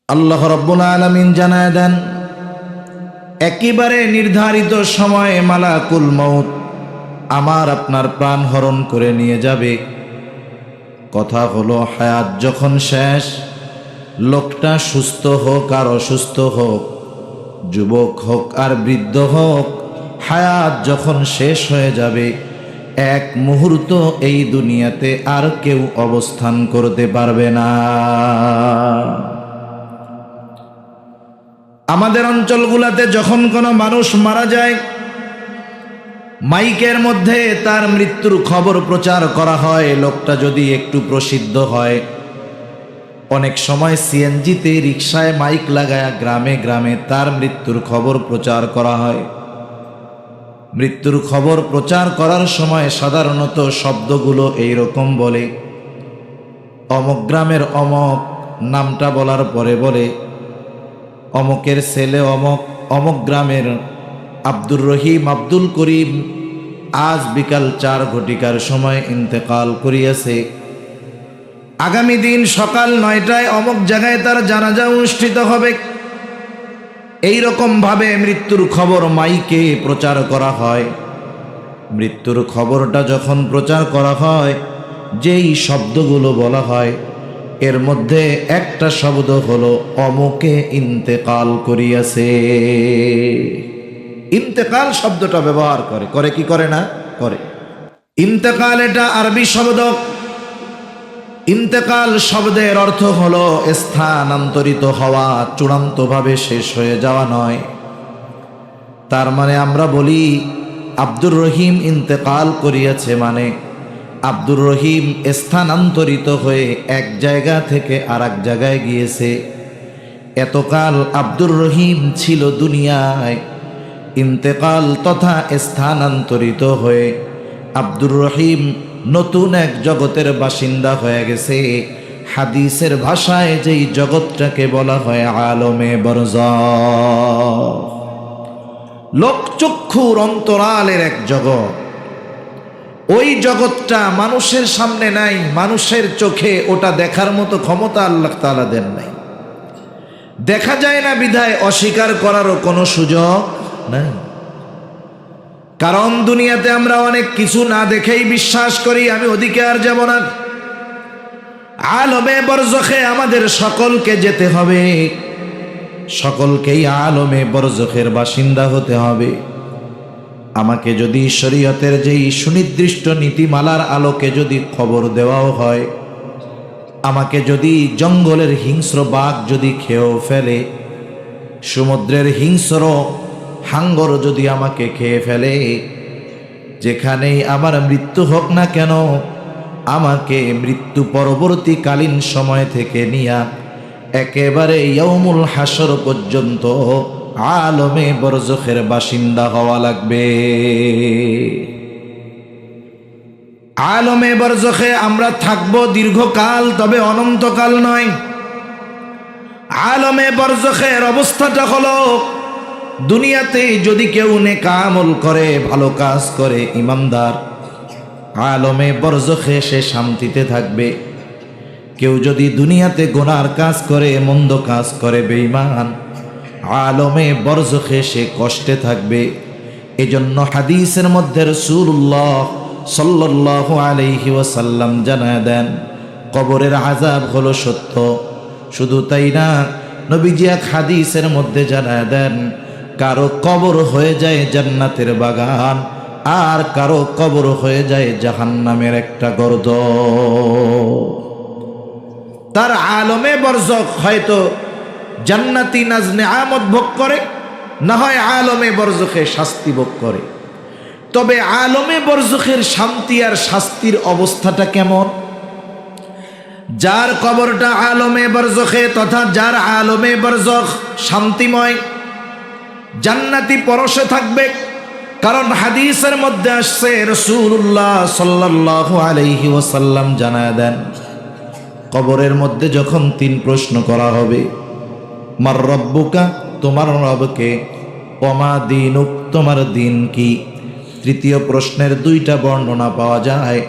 আল্লাহ রাব্বুল আলামিন জানায় দেন, একেবারে নির্ধারিত সময়ে মালাকুল মউত আমার আপনার প্রাণ হরণ করে নিয়ে যাবে। কথা হলো, হায়াত যখন শেষ, লোকটা সুস্থ হোক আর অসুস্থ হোক, যুবক হোক আর বৃদ্ধ হোক, হায়াত যখন শেষ হয়ে যাবে, এক মুহূর্ত এই দুনিয়াতে আর কেউ অবস্থান করতে পারবে না। আমাদের অঞ্চলগুলোতে যখন কোনো মানুষ মারা যায়, মাইকের মধ্যে তার মৃত্যুর খবর প্রচার করা হয়। লোকটা যদি একটু প্রসিদ্ধ হয়, অনেক সময় সিএনজিতে, রিকশায় মাইক লাগায়া গ্রামে গ্রামে তার মৃত্যুর খবর প্রচার করা হয়। মৃত্যুর খবর প্রচার করার সময় সাধারণত শব্দগুলো এইরকম বলে, অমুক গ্রামের অমুক, নামটা বলার পরে বলে অমুকের ছেলে অমুক, অমুক গ্রামের আব্দুর রহিম, আব্দুল করিম আজ বিকাল 4 ঘটিকার সময় ইন্তেকাল করিয়াছে। আগামী দিন সকাল 9টায় অমুক জায়গায় তার জানাজা অনুষ্ঠিত হবে। এই রকম ভাবে মৃত্যুর খবর মাইকে প্রচার করা হয়। মৃত্যুর খবরটা যখন প্রচার করা হয়, যেই শব্দগুলো বলা হয়, এর মধ্যে একটা শব্দ হলো অমুকে ইন্তেকাল করিয়াছে। ইন্তেকাল শব্দটা ব্যবহার করে কি করে না করে। ইন্তেকাল এটা আরবি শব্দ। ইন্তেকাল শব্দের অর্থ হলো স্থানান্তরিত হওয়া, চূড়ান্তভাবে শেষ হয়ে যাওয়া নয়। তার মানে আমরা বলি আব্দুর রহিম ইন্তেকাল করিয়াছে, মানে আব্দুর রহিম স্থানান্তরিত হয়ে এক জায়গা থেকে আর এক জায়গায় গিয়েছে। এতকাল আব্দুর রহিম ছিল দুনিয়ায়, ইন্তেকাল তথা স্থানান্তরিত হয়ে আব্দুর রহিম নতুন এক জগতের বাসিন্দা হয়ে গেছে। হাদিসের ভাষায় যেই জগৎটাকে বলা হয় আলমে বরজাখ, লোকচক্ষুর অন্তরালের এক জগৎ। ওই জগৎটা মানুষের সামনে নাই, মানুষের চোখে ওটা দেখার মতো ক্ষমতা আল্লাহ তাআলা দেন নাই। দেখা যায় না বিধায় অস্বীকার করারও কোনো সুযোগ নাই। কারণ দুনিয়াতে আমরা অনেক কিছু না দেখেই বিশ্বাস করি আমি ওদিকে আর যাব না। আলমে বরজখে আমাদের সকলকে যেতে হবে, সকলকেই আলমে বরজখের বাসিন্দা হতে হবে। আমাকে যদি শরীয়তের যেই সুনির্দিষ্ট নীতিমালার আলোকে যদি খবর দেওয়াও হয়, আমাকে যদি জঙ্গলের হিংস্র বাঘ যদি খেয়েও ফেলে, সমুদ্রের হিংস্র হাঙ্গর যদি আমাকে খেয়ে ফেলে, যেখানেই আমার মৃত্যু হোক না কেন, আমাকে মৃত্যু পরবর্তীকালীন সময় থেকে নিয়া একেবারে ইয়াউমুল হাসর পর্যন্ত আলমে বরজখের বাসিন্দা হওয়া লাগবে। আলমে বরজখে আমরা থাকবো দীর্ঘকাল, তবে অনন্তকাল নয়। আলমে বরজখের অবস্থাটা হলো, দুনিয়াতে যদি কেউ নেক আমল করে, ভালো কাজ করে, ইমানদার, আলমে বরজখে সে শান্তিতে থাকবে। কেউ যদি দুনিয়াতে গুনার কাজ করে, মন্দ কাজ করে, বেঈমান, আলমে বরজখে সে কষ্টে থাকবে। এজন্য হাদিসের মধ্যে রাসূলুল্লাহ সাল্লাল্লাহু আলাইহি ওয়াসাল্লাম জানায় দেন, কবরের আযাব হলো সত্য। শুধু তাই না, নবীজি এক হাদিসের মধ্যে জানায় দেন, কারো কবর হয়ে যায় জান্নাতের বাগান, আর কারো কবর হয়ে যায় জাহান্নামের একটা গর্ত। তার আলমে বরজখ হয়তো জান্নাতি নাজ নেয়ামত ভোগ করে, না হয় আলমে বরজখে শাস্তি ভোগ করে। তবে আলমে বরজখের শান্তি আর শাস্তির অবস্থাটা কেমন? যার কবরটা আলমে বরজখে তথা যার আলমে বরজখ শান্তিময়, জান্নাতি পরশে থাকবে। কারণ হাদিসের মধ্যে আসছে, রাসূলুল্লাহ সাল্লাল্লাহু আলাইহি ওয়াসাল্লাম জানায় দেন, কবরের মধ্যে যখন 3 প্রশ্ন করা হবে, মার রব্বুকা, তোমার রবকে, ওমা দীনুক, তোমার দিন কি। তৃতীয় প্রশ্নের 2টা বর্ণনা পাওয়া যায়।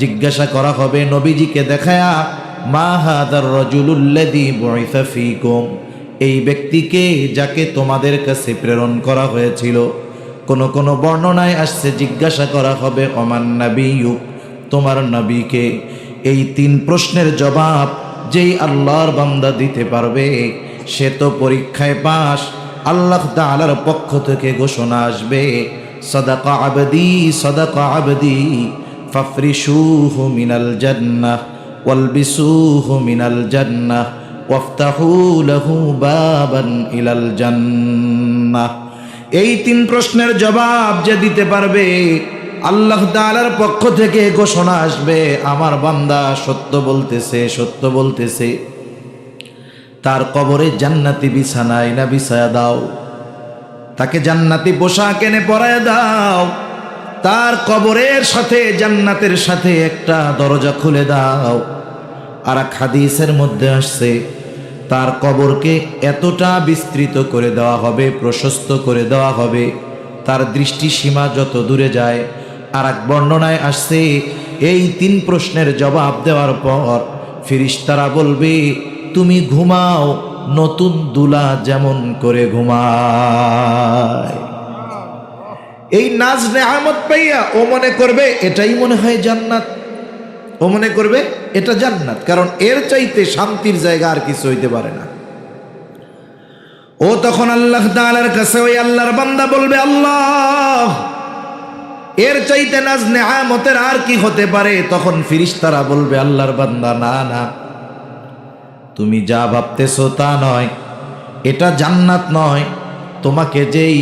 জিজ্ঞাসা করা হবে নবীজিকে দেখায়া, মা হাদার রাজুলুল্লাযী বুইসা ফীকুম, এই ব্যক্তিকে যাকে তোমাদের কাছে প্রেরণ করা হয়েছিল। কোন কোন বর্ণনায় আসছে জিজ্ঞাসা করা হবে ওমান নাবিয়্যু, তোমার নবীকে। এই 3 প্রশ্নের জবাব যেই আল্লাহর বান্দা দিতে পারবে সে তো পরীক্ষায় পাস। আল্লাহ তাআলার পক্ষ থেকে ঘোষণা আসবে, সাদাকা আবদি সাদাকা আবদি ফাফরিশুহু মিনাল জান্নাহ ওয়ালবিসুহু মিনাল জান্নাহ ওয়াফতাহু লাহু বাবান ইলাল জান্নাহ। এই 3 প্রশ্নের জবাব যে দিতে পারবে আল্লাহ তাআলার পক্ষ থেকে ঘোষণা আসবে, আমার বান্দা সত্য বলতেছে সত্য বলতেছে, তার কবরে জান্নাতি বিছানা এনে বিছায়া দাও, তাকে জান্নাতি পোশাক এনে পরায় দাও, তার কবরের সাথে জান্নাতের সাথে একটা দরজা খুলে দাও। আর এক হাদিসের মধ্যে আসছে তার কবরকে এতটা বিস্তৃত করে দেওয়া হবে, প্রশস্ত করে দেওয়া হবে, তার দৃষ্টিসীমা যত দূরে যায়। আর এক বর্ণনায় আসছে এই 3 প্রশ্নের জবাব দেওয়ার পর ফেরেশতারা বলবে, তুমি ঘুমাও নতুন দুলা যেমন করে ঘুমায়। এই নাজ নেয়ামত পাইয়া ও মনে করবে এটাই মনে হয় জান্নাত, ও মনে করবে এটা জান্নাত, কারণ এর চাইতে শান্তির জায়গা আর কিছু হইতে পারে না। ও তখন আল্লাহ তাআলার কাছে ওই আল্লাহর বান্দা বলবে, আল্লাহ এর চাইতে নাজ নেয়ামতের আর কি হতে পারে? তখন ফেরেশতারা বলবে, আল্লাহর বান্দা না না, তুমি যা ভাবতেছো তা নয়, এটা জান্নাত নয়। তোমাকে যেই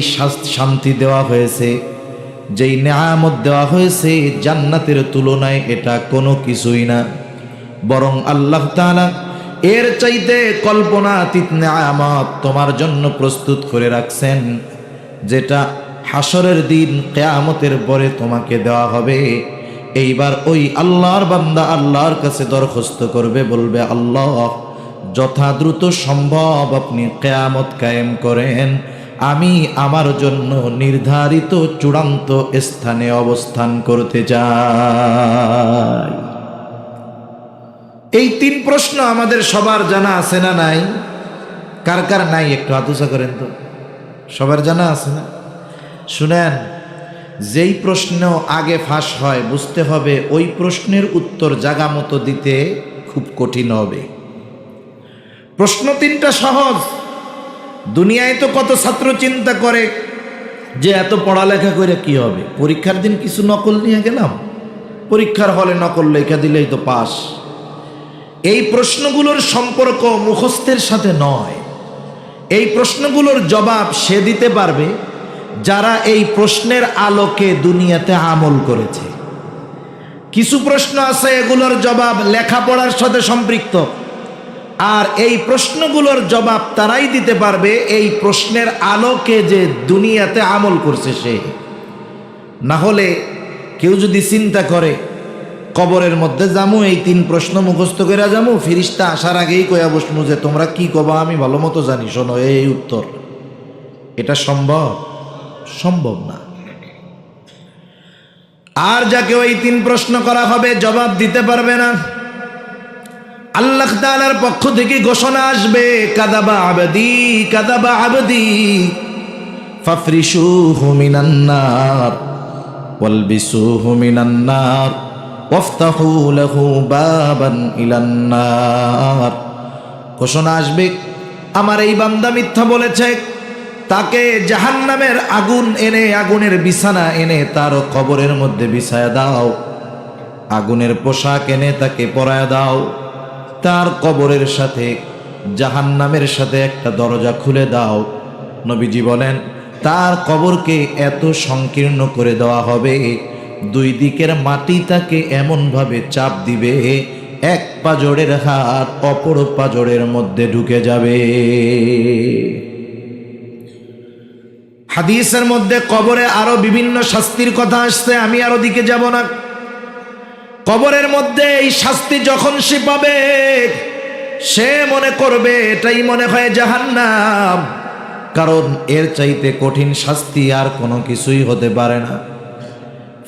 শান্তি দেওয়া হয়েছে, যেই নেয়ামত দেওয়া হয়েছে, জান্নাতের তুলনায় এটা কোনো কিছুই না। বরং আল্লাহ তাআলা এর চাইতে কল্পনাতীত নেয়ামত তোমার জন্য প্রস্তুত করে রাখছেন, যেটা হাসরের দিন কিয়ামতের পরে তোমাকে দেওয়া হবে। এইবার ওই আল্লাহর বান্দা আল্লাহর কাছে দরখাস্ত করবে, বলবে, আল্লাহ যথা দ্রুত সম্ভব আপনি কিয়ামত কায়েম করেন, আমি আমার জন্য নির্ধারিত চূড়ান্ত স্থানে অবস্থান করতে চাই। এই 3 প্রশ্ন আমাদের সবার জানা আছে না নাই? কার কার নাই একটু হাত উঁচা করেন তো। সবার জানা আছে না? শুনেন, যেই প্রশ্ন আগে ফাঁস হয় বুঝতে হবে ওই প্রশ্নের উত্তর জাগা মতো দিতে খুব কঠিন হবে। প্রশ্ন 3টা সহজ। দুনিয়ায় তো কত ছাত্র চিন্তা করে যে এত পড়ালেখা করে কি হবে, পরীক্ষার দিন কিছু নকল নিয়ে গেলাম, পরীক্ষার হলে নকল লেখা দিলেই তো পাস। এই প্রশ্নগুলোর সম্পর্ক মুখস্থের সাথে নয়। এই প্রশ্নগুলোর জবাব সে দিতে পারবে যারা এই প্রশ্নের আলোকে দুনিয়াতে আমল করেছে। কিছু প্রশ্ন আছে এগুলোর জবাব লেখাপড়ার সাথে সম্পৃক্ত, আর এই প্রশ্নগুলোর জবাব তারাই দিতে পারবে এই প্রশ্নের আলোকে যে দুনিয়াতে আমল করছে সে। না হলে কেউ যদি চিন্তা করে কবরের মধ্যে যামু, এই 3 প্রশ্ন মুখস্থ করে যামু, ফেরেশতা আসার আগেই কয়া বসমু যে তোমরা কি কবা আমি ভালো মতো জানি, শোনো এই উত্তর, এটা সম্ভব? সম্ভব না। আর যাকে ওই 3 প্রশ্ন করা হবে জবাব দিতে পারবে না, আল্লাহ তাআলার পক্ষ থেকে ঘোষণা আসবে, কাযাবা আবদি কাযাবা আবদি ফাফরিশুহু মিনান নার ওয়ালবিসুহু মিনান নার ওয়াফতাহু লাহু বাবান ইলান নার। ঘোষণা আসবে, আমার এই বান্দা মিথ্যা বলেছে, তাকে জাহান্নামের আগুন এনে, আগুনের বিছানা এনে তার কবরের মধ্যে বিছায়া দাও, আগুনের পোশাক এনে তাকে পরায়া দাও, তার কবরের সাথে জাহান্নামের সাথে একটা দরজা খুলে দাও। নবীজি বলেন তার কবরকে এত সংকীর্ণ করে দেওয়া হবে, 2 দিকের মাটি তাকে এমনভাবে চাপ দিবে, এক পাজরের হাত অপর পাজরের মধ্যে ঢুকে যাবে। হাদিসের মধ্যে কবরে আরো বিভিন্ন শাস্তির কথা আসছে, আমি আর ওদিকে যাব না। কবরের মধ্যে এই শাস্তি যখন সে পাবে সে মনে করবে এটাই মনে হয় জাহান্নাম, কারণ এর চাইতে কঠিন শাস্তি আর কোনো কিছুই হতে পারে না।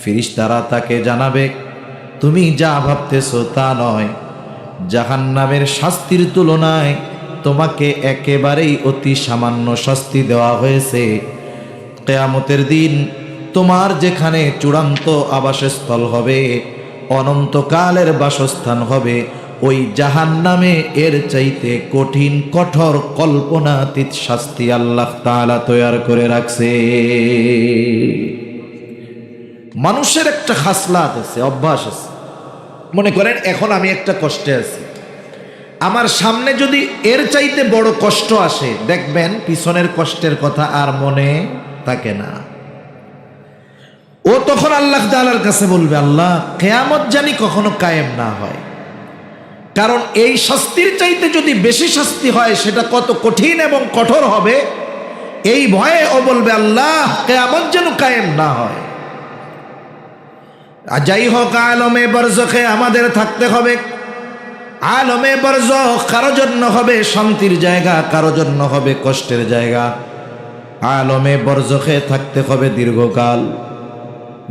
ফেরেশতারা তাকে জানাবে, তুমি যা ভাবতেছো তা নয়, জাহান্নামের শাস্তির তুলনায় তোমাকে একেবারেই অতি সামান্য শাস্তি দেওয়া হয়েছে। কিয়ামতের দিন তোমার যেখানে চূড়ান্ত আবাসস্থল হবে, অনন্তকালের বাসস্থান হবে, ওই জাহান্নামে এর চাইতে কঠিন কঠোর কল্পনাতীত শাস্তি আল্লাহ তাআলা তৈরি করে রাখছে। মানুষের একটা খাসলাত আছে, অভ্যাস আছে। মনে করেন এখন আমি একটা কষ্টে আছি, আমার সামনে যদি এর চাইতে বড় কষ্ট আসে, দেখবেন পিছনের কষ্টের কথা আর মনে থাকে না। ও তখন আল্লাহ তাআলার কাছে বলবে, আল্লাহ কিয়ামত জানি কখনো কায়েম না হয়, কারণ এই শাস্তির চাইতে যদি বেশি শাস্তি হয় সেটা কত কঠিন এবং কঠোর হবে, এই ভয়ে ও বলবে আল্লাহ কিয়ামত যেন কায়েম না হয়। যাই হোক, আলমে বরজখে আমাদের থাকতে হবে। আলমে বরজখ কারো জন্য হবে শান্তির জায়গা, কারো জন্য হবে কষ্টের জায়গা। আলমে বরজখে থাকতে হবে দীর্ঘকাল।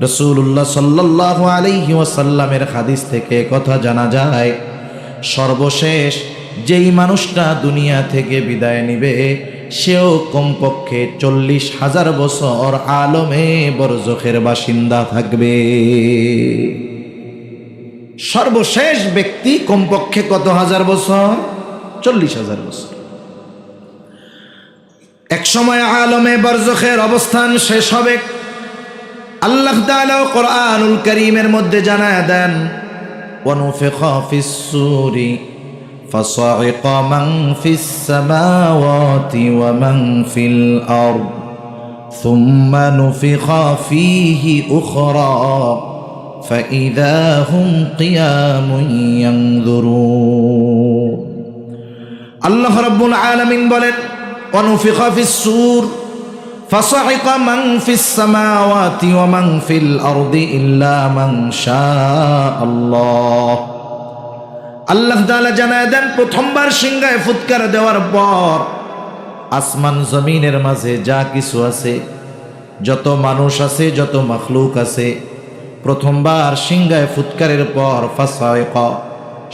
রাসূলুল্লাহ সাল্লাল্লাহু আলাইহি ওয়াসাল্লামের হাদিস থেকে কথা জানা যায়, সর্বশেষ যেই মানুষটা দুনিয়া থেকে বিদায় নিবে সেও কমপক্ষে 40,000 বছর আলমে বরজখের বাসিন্দা থাকবে। সর্বশেষ ব্যক্তি কমপক্ষে কত হাজার বছর? 40,000 বছর। এক সময় আলমে বরজখের অবস্থান শেষ হবে। আল্লাহ তাআলা কোরআনুল কারীমের মধ্যে জানায় দেন, ওয়ানুফিখা ফিস-সূরি ফাসাইকা মান ফিস-সামাওয়াতি ওয়া মান ফিল-আরদ সুম্মা নুফিখা ফীহি উখরা ফাইযা হুম কিয়ামুন ইয়ানযুরুন। আল্লাহ রাব্বুল আলামিন বলেন, ওয়ানুফিখা ফিস-সূর ফাসাইকা মান ফিস-সামাওয়াতি ওয়া মান ফিল-আরদি ইল্লা মান শাআল্লাহ। আল্লাহ তাআলা জানায় দেন, প্রথমবার সিংহায় ফুৎকার দেওয়ার পর আসমান জমিনের মাঝে যা কিছু আছে, যত মানুষ আছে, যত মাখলুক আছে, প্রথমবার সিংহায় ফুৎকারের পর ফাসাইকা,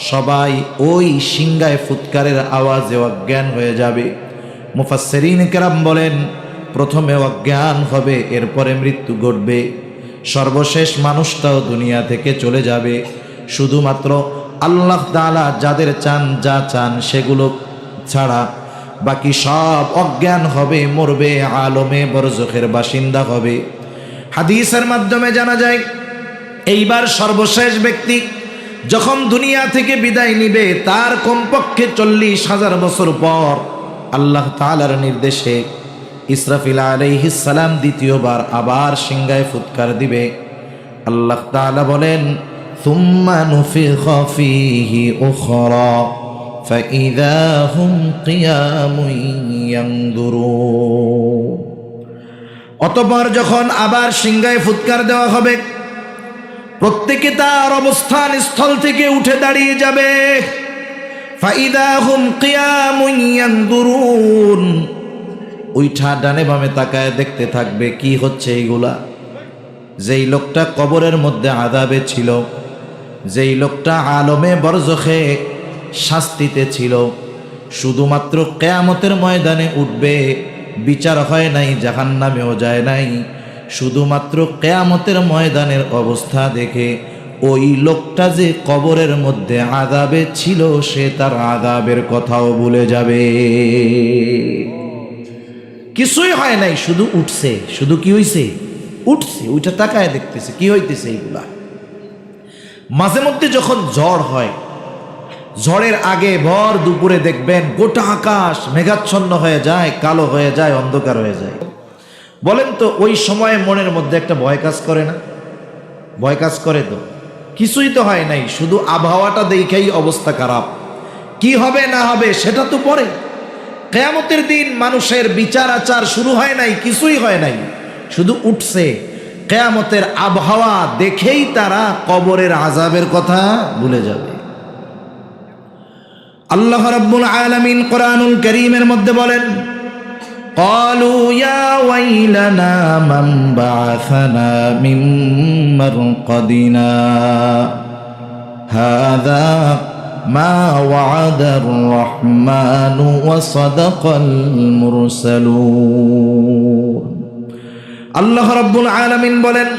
সবাই ওই সিংহায় ফুৎকারের আওয়াজে অজ্ঞান হয়ে যাবে। মুফাসসিরিন কেরাম বলেন, প্রথমে অজ্ঞান হবে, এরপরে মৃত্যু ঘটবে, সর্বশেষ মানুষটাও দুনিয়া থেকে চলে যাবে। শুধুমাত্র আল্লাহ তাআলা যাদের চান, যা চান সেগুলো ছাড়া বাকি সব অজ্ঞান হবে, মরবে, আলমে বরজখের বাসিন্দা হবে। হাদিসের মাধ্যমে জানা যায়, এইবার সর্বশেষ ব্যক্তি যখন দুনিয়া থেকে বিদায় নিবে তার কমপক্ষে 40,000 বছর পর আল্লাহ তাআলার নির্দেশে ইসরাফিল আলাইহিস সালাম দ্বিতীয়বার আবার সিংহায় ফুৎকার দিবে। আল্লাহ তাআলা বলেন, সুম্মা নুফিখা ফীহি উখরা ফাইযা হুম কিয়ামুন ইয়ানযুরুন। অতঃপর যখন আবার সিংহায় ফুৎকার দেওয়া হবে, প্রত্যেকে তার অবস্থান স্থল থেকে উঠে দাঁড়িয়ে যাবে। ফাইযা হুম কিয়ামুন ইয়ানযুরুন। উইঠা ডানে বামে তাকায় দেখতে থাকবে কি হচ্ছে এইগুলা। যেই লোকটা কবরের মধ্যে আযাবে ছিল, যেই লোকটা আলমে বরজখে শাস্তিতে ছিল, শুধুমাত্র কিয়ামতের ময়দানে উঠবে, বিচার হয় নাই, জাহান্নামেও যায় নাই, শুধুমাত্র কিয়ামতের ময়দানের অবস্থা দেখে ওই লোকটা যে কবরের মধ্যে আযাবে ছিল সে তার আযাবের কথাও ভুলে যাবে। কিছুই হয় নাই, শুধু উঠছে। শুধু কি হইছে? উঠছে। ওইটা তাকায় দেখতেছে কি হইতেছে এইগুলা। মাঝে মধ্যে যখন ঝড় হয়, ঝড়ের আগে ভর দুপুরে দেখবেন গোটা আকাশ মেঘাচ্ছন্ন হয়ে যায়, কালো হয়ে যায়, অন্ধকার হয়ে যায়। বলেন তো ওই সময়ে মনের মধ্যে একটা ভয় কাজ করে না? ভয় কাজ করে তো? কিছুই তো হয় নাই, শুধু আবহাওয়াটা দেখেই অবস্থা খারাপ। কি হবে না হবে সেটা তো পরে। কিয়ামতের দিন মানুষের বিচার আচার শুরু হয় নাই, কিছুই হয় নাই, শুধু উঠছে। কিয়ামতের আবহাওয়া দেখেই তারা কবরের আযাবের কথা ভুলে যাবে। আল্লাহ রাব্বুল আলামিন কোরআনুল কারীমের মধ্যে বলেন, ক্বালু ইয়া ওয়াইলানা মান বা'আসানা মিন মারকাদিনা হাযা মা ওয়াদার রহমানু ওয়া সাদাকাল মুরসালুন। আল্লাহ রাব্বুল আলামিন বলেন,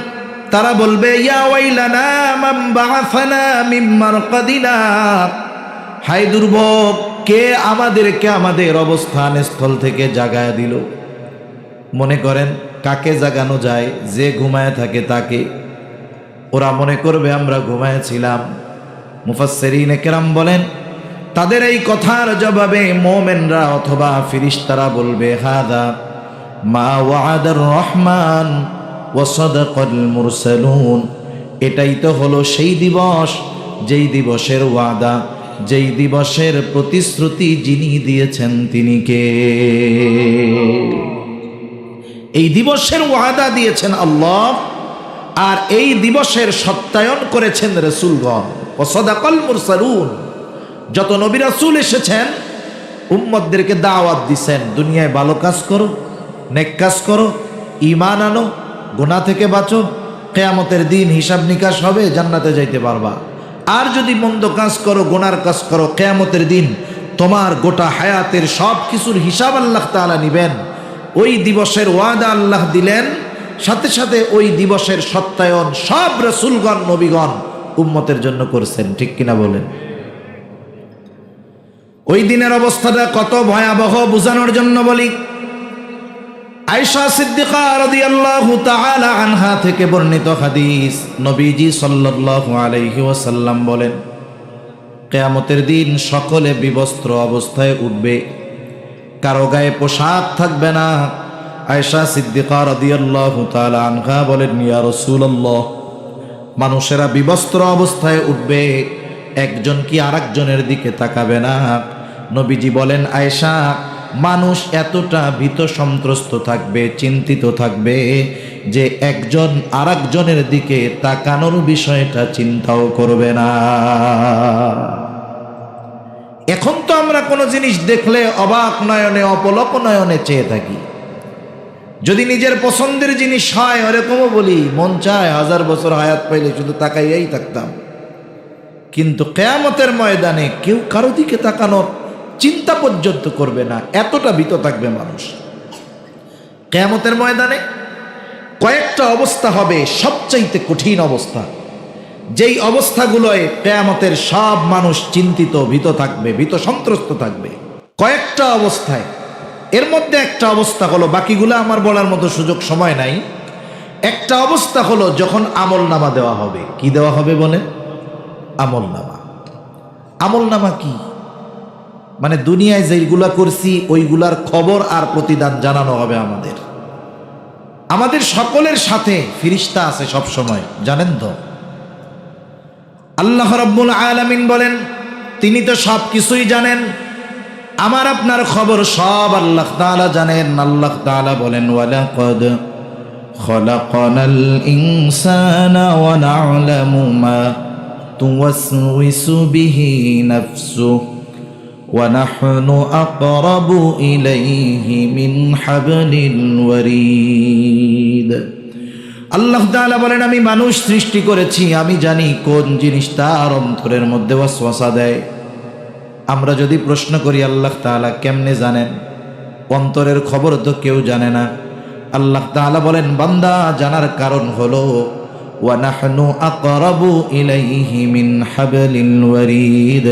তারা বলবে ইয়া ওয়াইলানা মান বাআসানা মিন মারকাদিনা, হায় দুর্ভোগ, কে আমাদেরকে আমাদের অবস্থান স্থল থেকে জাগায় দিল। মনে করেন কাকে জাগানো যায়? যে ঘুমায় থাকে তাকে। ওরা মনে করবে আমরা ঘুমায়ছিলাম। মুফাসসিরিনে কেরাম বলেন, তাদের এই কথার জবাবে মুমিনরা অথবা ফেরেশতারা বলবে হাদা মা ওয়াদার রহমান ওয়া সাদাকাল মুরসালুন, এটাই তো হলো সেই দিবস যেই দিবসের ওয়াদা, যেই দিবসের প্রতিশ্রুতি যিনি দিয়েছেন তিনি কে? এই দিবসের ওয়াদা দিয়েছেন আল্লাহ, আর এই দিবসের সত্যায়ন করেছেন রাসূলগণ। ওয়া সাদাকাল মুরসালুন, যত নবী রাসূল এসেছেন উম্মতদেরকে দাওয়াত দিয়েছেন, দুনিয়ায় ভালো কাজ করো, নেক কাজ করো, ঈমান আনো, গুনাহ থেকে বাঁচো, কিয়ামতের দিন হিসাব নিকাশ হবে, জান্নাতে যাইতে পারবা। আর যদি মন্দ কাজ করো, গুনার কাজ করো, কিয়ামতের দিন তোমার গোটা হায়াতের সব কিছুর হিসাব আল্লাহ তাআলা নিবেন। ওই দিবসের ওয়াদা আল্লাহ দিলেন, সাথে সাথে ওই দিবসের সত্যায়ন সব রাসূলগণ নবীগণ উম্মতের জন্য করছেন। ঠিক কিনা বলেন? ওই দিনের অবস্থাটা কত ভয়াবহ বোঝানোর জন্য বলি। আয়েশা সিদ্দিকা রাদিয়াল্লাহু তাআলা আনহা থেকে বর্ণিত হাদিস, নবীজি সাল্লাল্লাহু আলাইহি ওয়াসাল্লাম বলেন, কিয়ামতের দিন সকলে বিবস্ত্র অবস্থায় উঠবে, কারো গায়ে পোশাক থাকবে না। আয়েশা সিদ্দিকা রাদিয়াল্লাহু তাআলা আনহা বলেন, ইয়া রাসূলুল্লাহ, মানুষেরা বিবস্ত্র অবস্থায় উঠবে, একজন কি আরেকজনের দিকে তাকাবে না? নবীজি বলেন, আয়েশা, মানুষ এতটা ভীত সন্ত্রস্ত থাকবে, চিন্তিত থাকবে যে একজন আরেকজনের দিকে তাকানোর বিষয়টা চিন্তাও করবে না। এখন তো আমরা কোনো জিনিস দেখলে অবাক নয়নে, অপলক নয়নে চেয়ে থাকি। যদি নিজের পছন্দের জিনিস হয় ওরকমও বলি, মন চায় 1000 বছর হায়াত পাইলে শুধু তাকাইয়াই থাকতাম। কিন্তু কিয়ামতের ময়দানে কেউ কারো দিকে তাকানোর চিন্তা পর্যন্ত করবে না, এতটা ভীত থাকবে মানুষ। কিয়ামতের ময়দানে কয়েকটা অবস্থা হবে, সবচাইতে কঠিন অবস্থা, যেই অবস্থাগুলোয় কিয়ামতের সব মানুষ চিন্তিত, ভীত থাকবে, ভীত সন্ত্রস্ত থাকবে। কয়েকটা অবস্থায়, এর মধ্যে একটা অবস্থা হলো, বাকিগুলো আমার বলার মতো সুযোগ সময় নাই। একটা অবস্থা হলো যখন আমলনামা দেওয়া হবে। কি দেওয়া হবে বলে? আমলনামা। আমলনামা কি? মানে দুনিয়ায় যেইগুলা করছি ওইগুলার খবর আর প্রতিদান জানানো হবে আমাদের। আমাদের সকলের সাথে ফেরেশতা আছে সব সময়, জানেন তো? আল্লাহ রাব্বুল আলামিন বলেন, তিনি তো সব কিছুই জানেন, আমার আপনার খবর সব আল্লাহ তাআলা জানেন। আল্লাহ তাআলা বলেন, ওয়ালাকাদ খলাকনাল ইনসানা ওয়া না'লামু মা তুওয়াসওয়িসু বিহি নাফসুহু ওয়া নাহনু আকরাবু ইলাইহি মিন হাবলিল ওয়ারিদ। আল্লাহ তাআলা বলেন, আমি মানুষ সৃষ্টি করেছি, আমি জানি কোন জিনিস তার অন্তরের মধ্যে ওয়াসওয়াসা দেয়। আমরা যদি প্রশ্ন করি আল্লাহ তাআলা কেমনে জানেন? অন্তরের খবর তো কেউ জানে না। আল্লাহ তাআলা বলেন, বান্দা জানার কারণ হলো ওয়া নাহনু আকরাবু ইলাইহি মিন হাবলিল ওয়ারিদ,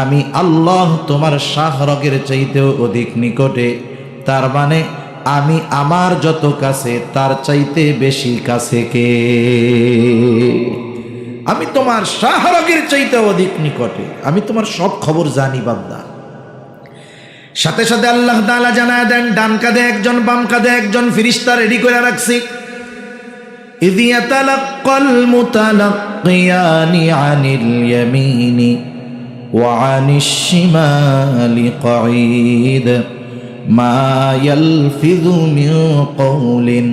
আমি আল্লাহ তোমার শাহরগের চাইতেও অধিক নিকটে। তার মানে আমি আমার যত কাছে তার চাইতে বেশি কাছে কে? আমি তোমার শাহরগের চাইতে অধিক নিকটে, আমি তোমার সব খবর জানি বান্দা। সাথে সাথে আল্লাহ তাআলা জানায় দেন, ডান কাঁধে একজন, বাম কাঁধে একজন ফেরেশতা রেডি করে রাখছি। ইয ইয়াতালাক্কাল মুতালাক্কিয়ানি আনিল ইয়ামিনি ওয়া আনিশ শিমালি কঈদ মা ইয়ালফিযু মিন কওলিন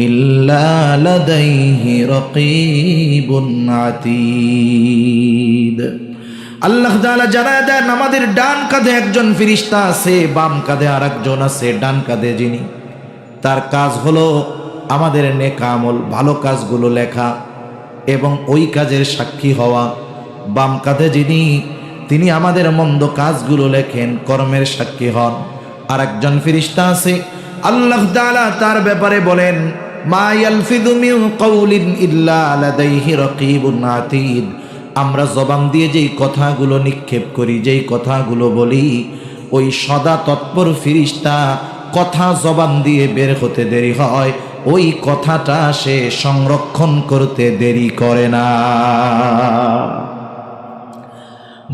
ইল্লা লাদাইহি রাকীবুন আতীদ। আল্লাহ তাআলা জানায় দেন, আমাদের ডান কাঁধে একজন ফেরেশতা আছে, বাম কাঁধে আরেকজন আছে। ডান কাঁধে যিনি, তার কাজ হলো আমাদের নেক আমল, ভালো কাজগুলো লেখা এবং ওই কাজের সাক্ষী হওয়া। বাম কাঁধে যিনি, তিনি আমাদের মন্দ কাজগুলো লেখেন, কর্মের সাক্ষী হন। আর একজন ফেরেশতা আছে, আল্লাহ তাআলা তার ব্যাপারে বলেন, মা ইয়ালফিযু মিন কাউলিন ইল্লা লাদাইহি রাকীবুন আতীদ। আমরা জবান দিয়ে যেই কথাগুলো নিক্ষেপ করি, যেই কথাগুলো বলি, ওই সদা তৎপর ফেরেশতা কথা জবান দিয়ে বের হতে দেরি হয়, ওই কথাটা সে সংরক্ষণ করতে দেরি করে না।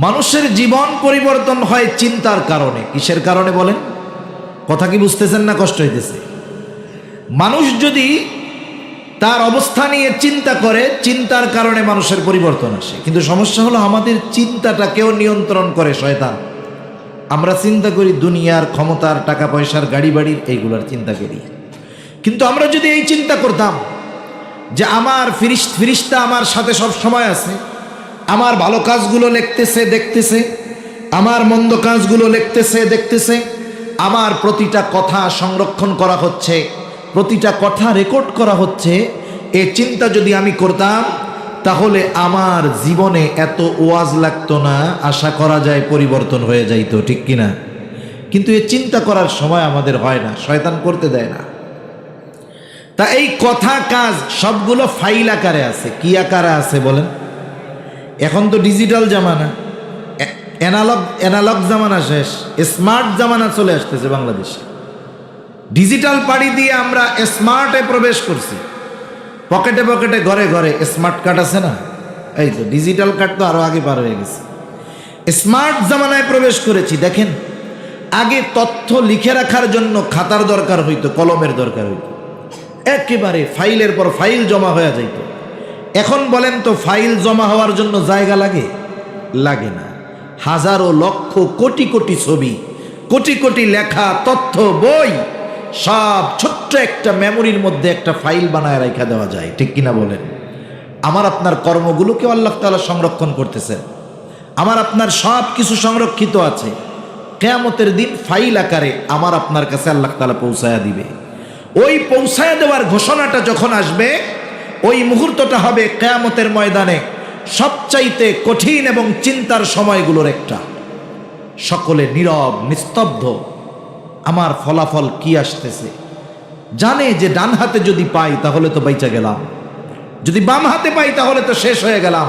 মানুষের জীবন পরিবর্তন হয় চিন্তার কারণে। কিসের কারণে বলেন? কথা কি বুঝতেছেন না কষ্ট হইতেছে? মানুষ যদি তার অবস্থা নিয়ে চিন্তা করে, চিন্তার কারণে মানুষের পরিবর্তন আসে। কিন্তু সমস্যা হলো আমাদের চিন্তাটাকেও নিয়ন্ত্রণ করে শয়তান। আমরা চিন্তা করি দুনিয়ার, ক্ষমতার, টাকা পয়সার, গাড়ি বাড়ির, এইগুলার চিন্তা করি। কিন্তু আমরা যদি এই চিন্তা করতাম যে আমার ফিরিস্তা আমার সাথে সব সময় আছে, আমার ভালো কাজগুলো লিখতেছে, দেখতেছে, আমার মন্দ কাজগুলো লিখতেছে, দেখতেছে, আমার প্রতিটা কথা সংরক্ষণ করা হচ্ছে, প্রতিটা কথা রেকর্ড করা হচ্ছে, এই চিন্তা যদি আমি করতাম, তাহলে আমার জীবনে এত ওয়াজ লাগতো না, আশা করা যায় পরিবর্তন হয়ে যাইতো, ঠিক কিনা? কিন্তু এই চিন্তা করার সময় আমাদের হয় না, শয়তান করতে দেয় না। তা এই কথা কাজ সবগুলো ফাইল আকারে আছে। কি আকারে আছে বলেন? এখন তো ডিজিটাল জামানা, অ্যানালগ জামানা শেষ, স্মার্ট জামানা চলে আসতেছে বাংলাদেশে। ডিজিটাল পাড়ি দিয়ে আমরা স্মার্টে প্রবেশ করছি। পকেটে পকেটে, ঘরে ঘরে স্মার্ট কার্ড আছে না? এই তো ডিজিটাল কার্ড তো আরো আগে পার হয়ে গেছে। স্মার্ট জামানায় প্রবেশ করেছি। দেখেন, আগে তথ্য লিখে রাখার জন্য খাতার দরকার হইতো, কলমের দরকার হইতো, একেবারে ফাইলের পর ফাইল জমা হয়ে যাইত। এখন বলেন তো ফাইল জমা হওয়ার জন্য জায়গা লাগে? লাগে না। হাজারো লক্ষ কোটি কোটি ছবি, কোটি কোটি লেখা, তথ্য, বই, সব ছোট্ট একটা মেমোরির মধ্যে একটা ফাইল বানায় রাখা দেওয়া যায়, ঠিক কিনা বলেন? আমার আপনার কর্মগুলোকে আল্লাহ তাআলা সংরক্ষণ করতেছেন। আমার আপনার সব কিছু সংরক্ষিত আছে। কিয়ামতের দিন ফাইল আকারে আমার আপনার কাছে আল্লাহ তাআলা পৌঁছায়া দিবে। ওই পৌঁছায়া দেওয়ার ঘোষণাটা যখন আসবে, ওই মুহূর্তটা হবে কিয়ামতের ময়দানে সবচাইতে কঠিন এবং চিন্তার সময়গুলোর একটা। সকলে নীরব, নিস্তব্ধ। আমার ফলাফল কি আসতেছে? জানে যে ডান হাতে যদি পাই তাহলে তো বাইচা গেলাম, যদি বাম হাতে পাই তাহলে তো শেষ হয়ে গেলাম।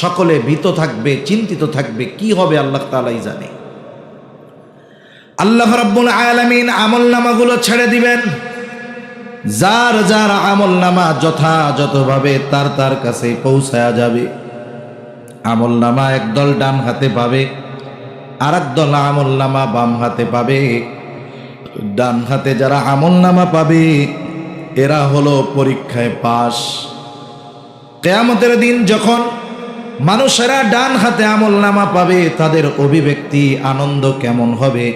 সকলে ভীত থাকবে, চিন্তিত থাকবে, কি হবে আল্লাহ তাআলাই জানে। আল্লাহ রাব্বুল আলামিন আমলনামাগুলো ছেড়ে দিবেন। যার যার আমলনামা যথাযথভাবে তার কাছে পৌঁছায়া যাবে। আমলনামা একদল ডান হাতে পাবে, আর একদল আমলনামা বাম হাতে পাবে। ডান হাতে যারা আমলনামা পাবে এরা হলো পরীক্ষায় পাস। কিয়ামতের দিন যখন মানুষেরা ডান হাতে আমলনামা পাবে, তাদের অভিব্যক্তি, আনন্দ কেমন হবে?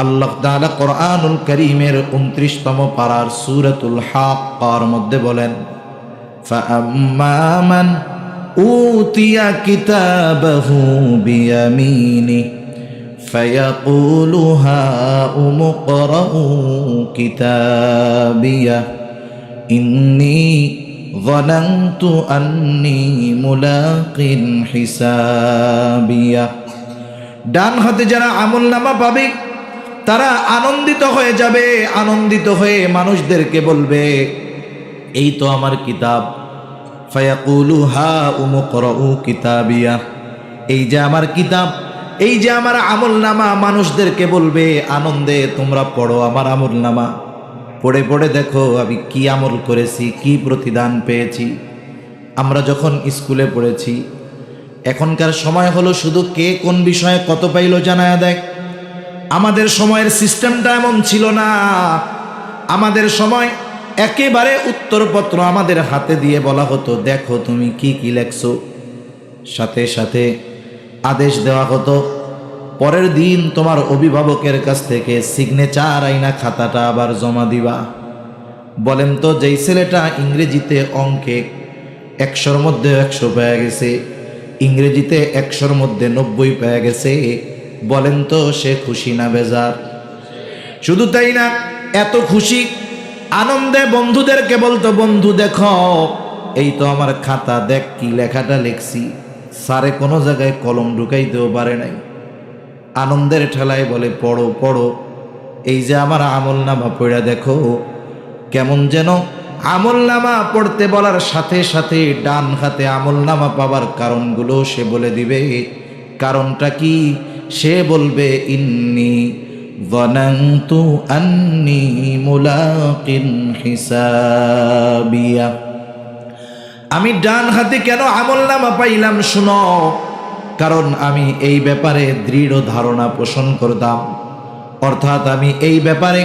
আল্লাহ তাআলা কোরআনুল কারীমের 29তম পারার সূরাতুল হাক্কার মধ্যে বলেন, ফাআম্মা মান উতিয়া কিতাবাহু বিয়ামিনি ফায়াকুলু হাউম ইকরাউ কিতাবিয়া ইন্নী যানানতু আন্নী মুলাকিন হিসাবিয়া। ডান হাতে যারা আমলনামা পাবে তারা আনন্দিত হয়ে যাবে। আনন্দিত হয়ে মানুষদেরকে বলবে, এই তো আমার কিতাব। ফায়াকুলু হাউম ইকরাউ কিতাবিয়া, এই যে আমার কিতাব, এই যে আমার আমলনামা। মানুষদেরকে বলবে আনন্দে, তোমরা পড়ো আমার আমলনামা। পড়ে পড়ে দেখো আমি কি আমল করেছি, কি প্রতিদান পেয়েছি। আমরা যখন স্কুলে পড়েছি, এখনকার সময় হলো শুধু কে কোন বিষয়ে কত পাইলো জানায়া দেয়। আমাদের সময়ের সিস্টেমটা এমন ছিল না। আমাদের সময় একেবারে উত্তরপত্র আমাদের হাতে দিয়ে বলা হতো, দেখো তুমি কি কি লেখছো। সাথে সাথে আদেশ দেওয়া হতো, পরের দিন তোমার অভিভাবকের কাছ থেকে সিগনেচার আইনা খাতাটা আবার জমা দিবা। বলেন তো, যেই ছেলেটা ইংরেজিতে অঙ্কে 100-র মধ্যে 100 পেয়ে গেছে, ইংরেজিতে 100-র মধ্যে 90 পেয়ে গেছে, বলেন তো সে খুশি না বেজার? শুধু তাই না, এত খুশি আনন্দে বন্ধুদেরকে বলতো, বন্ধু দেখো এই তো আমার খাতা, দেখ কি লেখাটা লিখছি। স্যারে কোনো জায়গায় কলম ঢুকাইতেও পারে নাই। আনন্দের ঠেলায় বলে পড়ো পড়ো, এই যে আমার আমল নামা পড়া দেখো। কেমন যেন আমল নামা পড়তে বলার সাথে সাথে ডান হাতে আমল নামা পাবার কারণগুলো সে বলে দিবে। কারণটা কি? সে বলবে ইন্নী যানানতু আন্নী মুলাকিন হিসাবিয়া। আমি ডান হাতে কেন আমল নামা পাইলাম শুনো, কারণ আমি এই ব্যাপারে দৃঢ় ধারণা পোষণ করতাম, অর্থাৎ আমি এই ব্যাপারে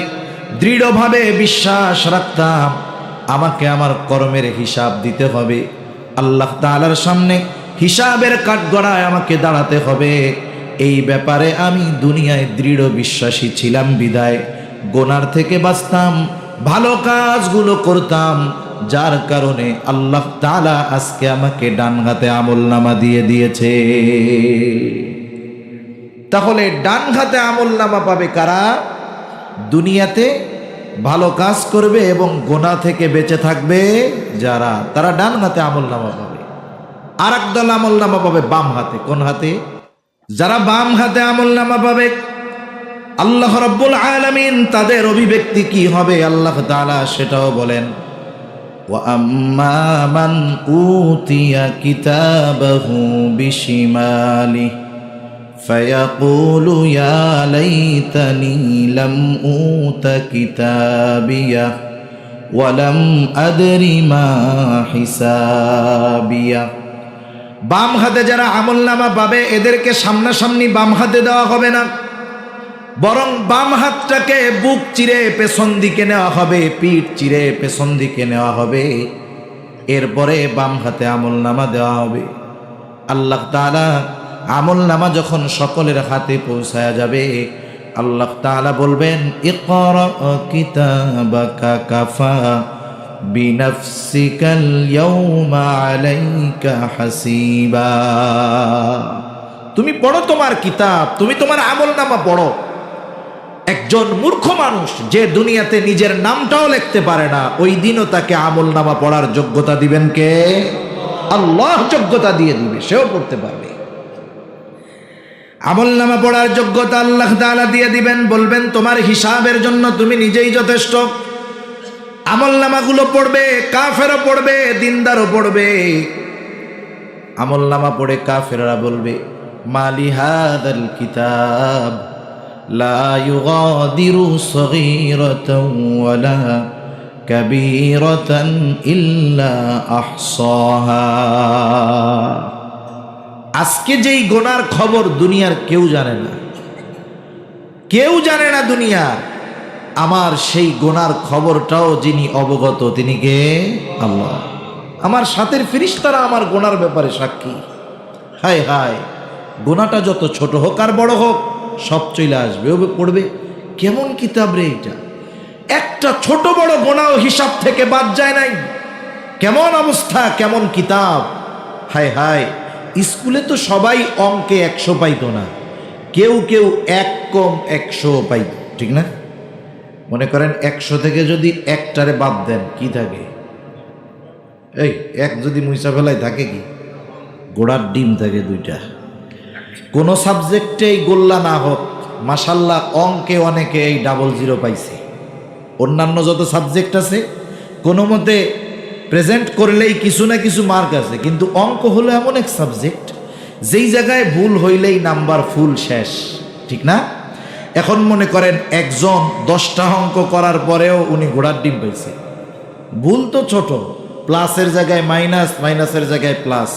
দৃঢ়ভাবে বিশ্বাস রাখতাম আমাকে আমার কর্মের হিসাব দিতে হবে, আল্লাহ তাআলার সামনে হিসাবের কাঠগড়ায় আমাকে দাঁড়াতে হবে। এই ব্যাপারে আমি দুনিয়ায় দৃঢ় বিশ্বাসী ছিলাম বিদায় গোনার থেকে বাঁচতাম, ভালো কাজগুলো করতাম, যার কারণে আল্লাহ তাআলা আজকে আমাকে ডান হাতে আমলনামা দিয়ে দিয়েছে। তাহলে ডান হাতে আমলনামা পাবে কারা? দুনিয়াতে ভালো কাজ করবে এবং গোনা থেকে বেঁচে থাকবে যারা, তারা ডান হাতে আমলনামা পাবে। আর একদল আমলনামা পাবে বাম হাতে। কোন হাতে? যারা বাম হাতে আমলনামা পাবে, আল্লাহ রাব্বুল আলামিন তাদের অভিব্যক্তি কি হবে আল্লাহ তাআলা সেটাও বলেন। وَأَمَّا مَنْ أُوتِيَ كِتَابَهُ بِشِمَالِهِ فَيَقُولُ يَا لَيْتَنِي لَمْ أُوتَ كِتَابِيَهْ وَلَمْ أَدْرِ مَا حِسَابِيَهْ। বাম হাতে যারা আমলনামা পাবে এদেরকে সামনাসামনি বাম হাতে দেওয়া হবে না, বরং বাম হাতটাকে বুক চিরে পেছন দিকে নেওয়া হবে, পিঠ চিরে পেছন দিকে নেওয়া হবে, এরপরে বাম হাতে আমলনামা দেওয়া হবে। আল্লাহ তাআলা আমলনামা যখন সকলের হাতে পৌঁছায়া যাবে, আল্লাহ তাআলা বলবেন ইকরা কিতাবাকা কাফা বিনাফসিকাল ইয়াউমা আলাইকা হাসিবা। তুমি পড়ো তোমার কিতাব, তুমি তোমার আমলনামা পড়ো। একজন মূর্খ মানুষ যে দুনিয়াতে নিজের নামটাও লিখতে পারে না, ওই দিনও তাকে আমলনামা পড়ার যোগ্যতা দিবেন কে? আল্লাহ যোগ্যতা দিয়ে দিবে, সেও পড়তে পারবে। আমলনামা পড়ার যোগ্যতা আল্লাহ তাআলা দিয়ে দিবেন, বলবেন তোমার হিসাবের জন্য তুমি নিজেই যথেষ্ট। আমলনামাগুলো পড়বে, কাফেরও পড়বে, দিনদারও পড়বে। আমলনামা পড়ে কাফেররা বলবে মালি হাদাল কিতাব লা ইউগাদিরু সগীরাতাও ওয়ালা কাবীরাতান ইল্লা আহসাহা। আজকে যেই গোনার খবর দুনিয়ার কেউ জানে না, কেউ জানে না দুনিয়ার, আমার সেই গোনার খবরটাও যিনি অবগত তিনি কে? আল্লাহ। আমার সাথের ফেরেশতারা আমার গোনার ব্যাপারে সাক্ষী। হায় হায়, গোনাটা যত ছোট হোক আর বড় হোক সব চলে আসবে, ও পড়বে। কেমন কিতাব রে এটা, একটা ছোট বড় গোনাও হিসাব থেকে বাদ যায় নাই। কেমন অবস্থা, কেমন কিতাব। হায় হায়, স্কুলে তো সবাই অঙ্কে 100 পাইতো না, কেউ কেউ 1 কম 100 পাইত, ঠিক না? মনে করেন 100 থেকে যদি একটারে বাদ দেন কি থাকে? এই এক যদি মুইসা ফেলায় থাকে কি? গোড়ার ডিম থাকে 2টা। কোনো সাবজেক্টেই গোল্লা না হোক, মাশাল্লাহ অঙ্কে অনেকে এই 00 পাইছে। অন্যান্য যত সাবজেক্ট আছে কোনো মতে প্রেজেন্ট করলেই কিছু না কিছু মার্ক আছে, কিন্তু অঙ্ক হলো এমন এক সাবজেক্ট যেই জায়গায় ভুল হইলেই নাম্বার ফুল শেষ, ঠিক না? এখন মনে করেন একজন 10টা অঙ্ক করার পরেও উনি ঘোড়ার ডিম পাইছে। ভুল তো ছোট, প্লাসের জায়গায় মাইনাস, মাইনাসের জায়গায় প্লাস,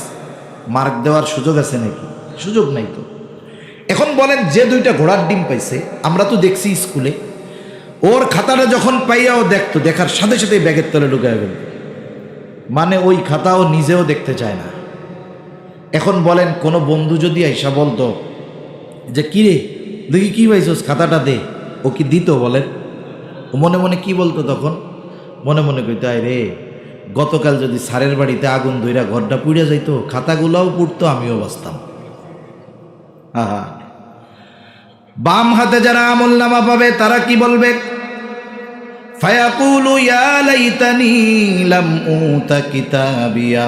মার্ক দেওয়ার সুযোগ আছে নাকি? সুযোগ নাই তো। এখন বলেন যে 2টা ঘোড়ার ডিম পাইছে, আমরা তো দেখছি স্কুলে, ওর খাতাটা যখন পাইয়াও দেখতো, দেখার সাথে সাথে ব্যাগের তলে ঢুকায় ফেলত, মানে ওই খাতাও নিজেও দেখতে চায় না। এখন বলেন কোনো বন্ধু যদি আইসা বলতো যে কিরে দেখি কি পাইছস, খাতাটা দে, ও কি দিত? বলেন ও মনে মনে কি বলতো তখন? মনে মনে কইতো আয় রে, গতকাল যদি স্যারের বাড়িতে আগুন ধইরা ঘরটা পুড়ে যাইতো, খাতাগুলাও পুড়তো, আমিও বাঁচতাম। আহা, বাম হাতে যারা আমলনামা পাবে তারা কি বলবে? ফায়াকুলু ইয়া লাইতানি লাম উতা কিতাবিয়া।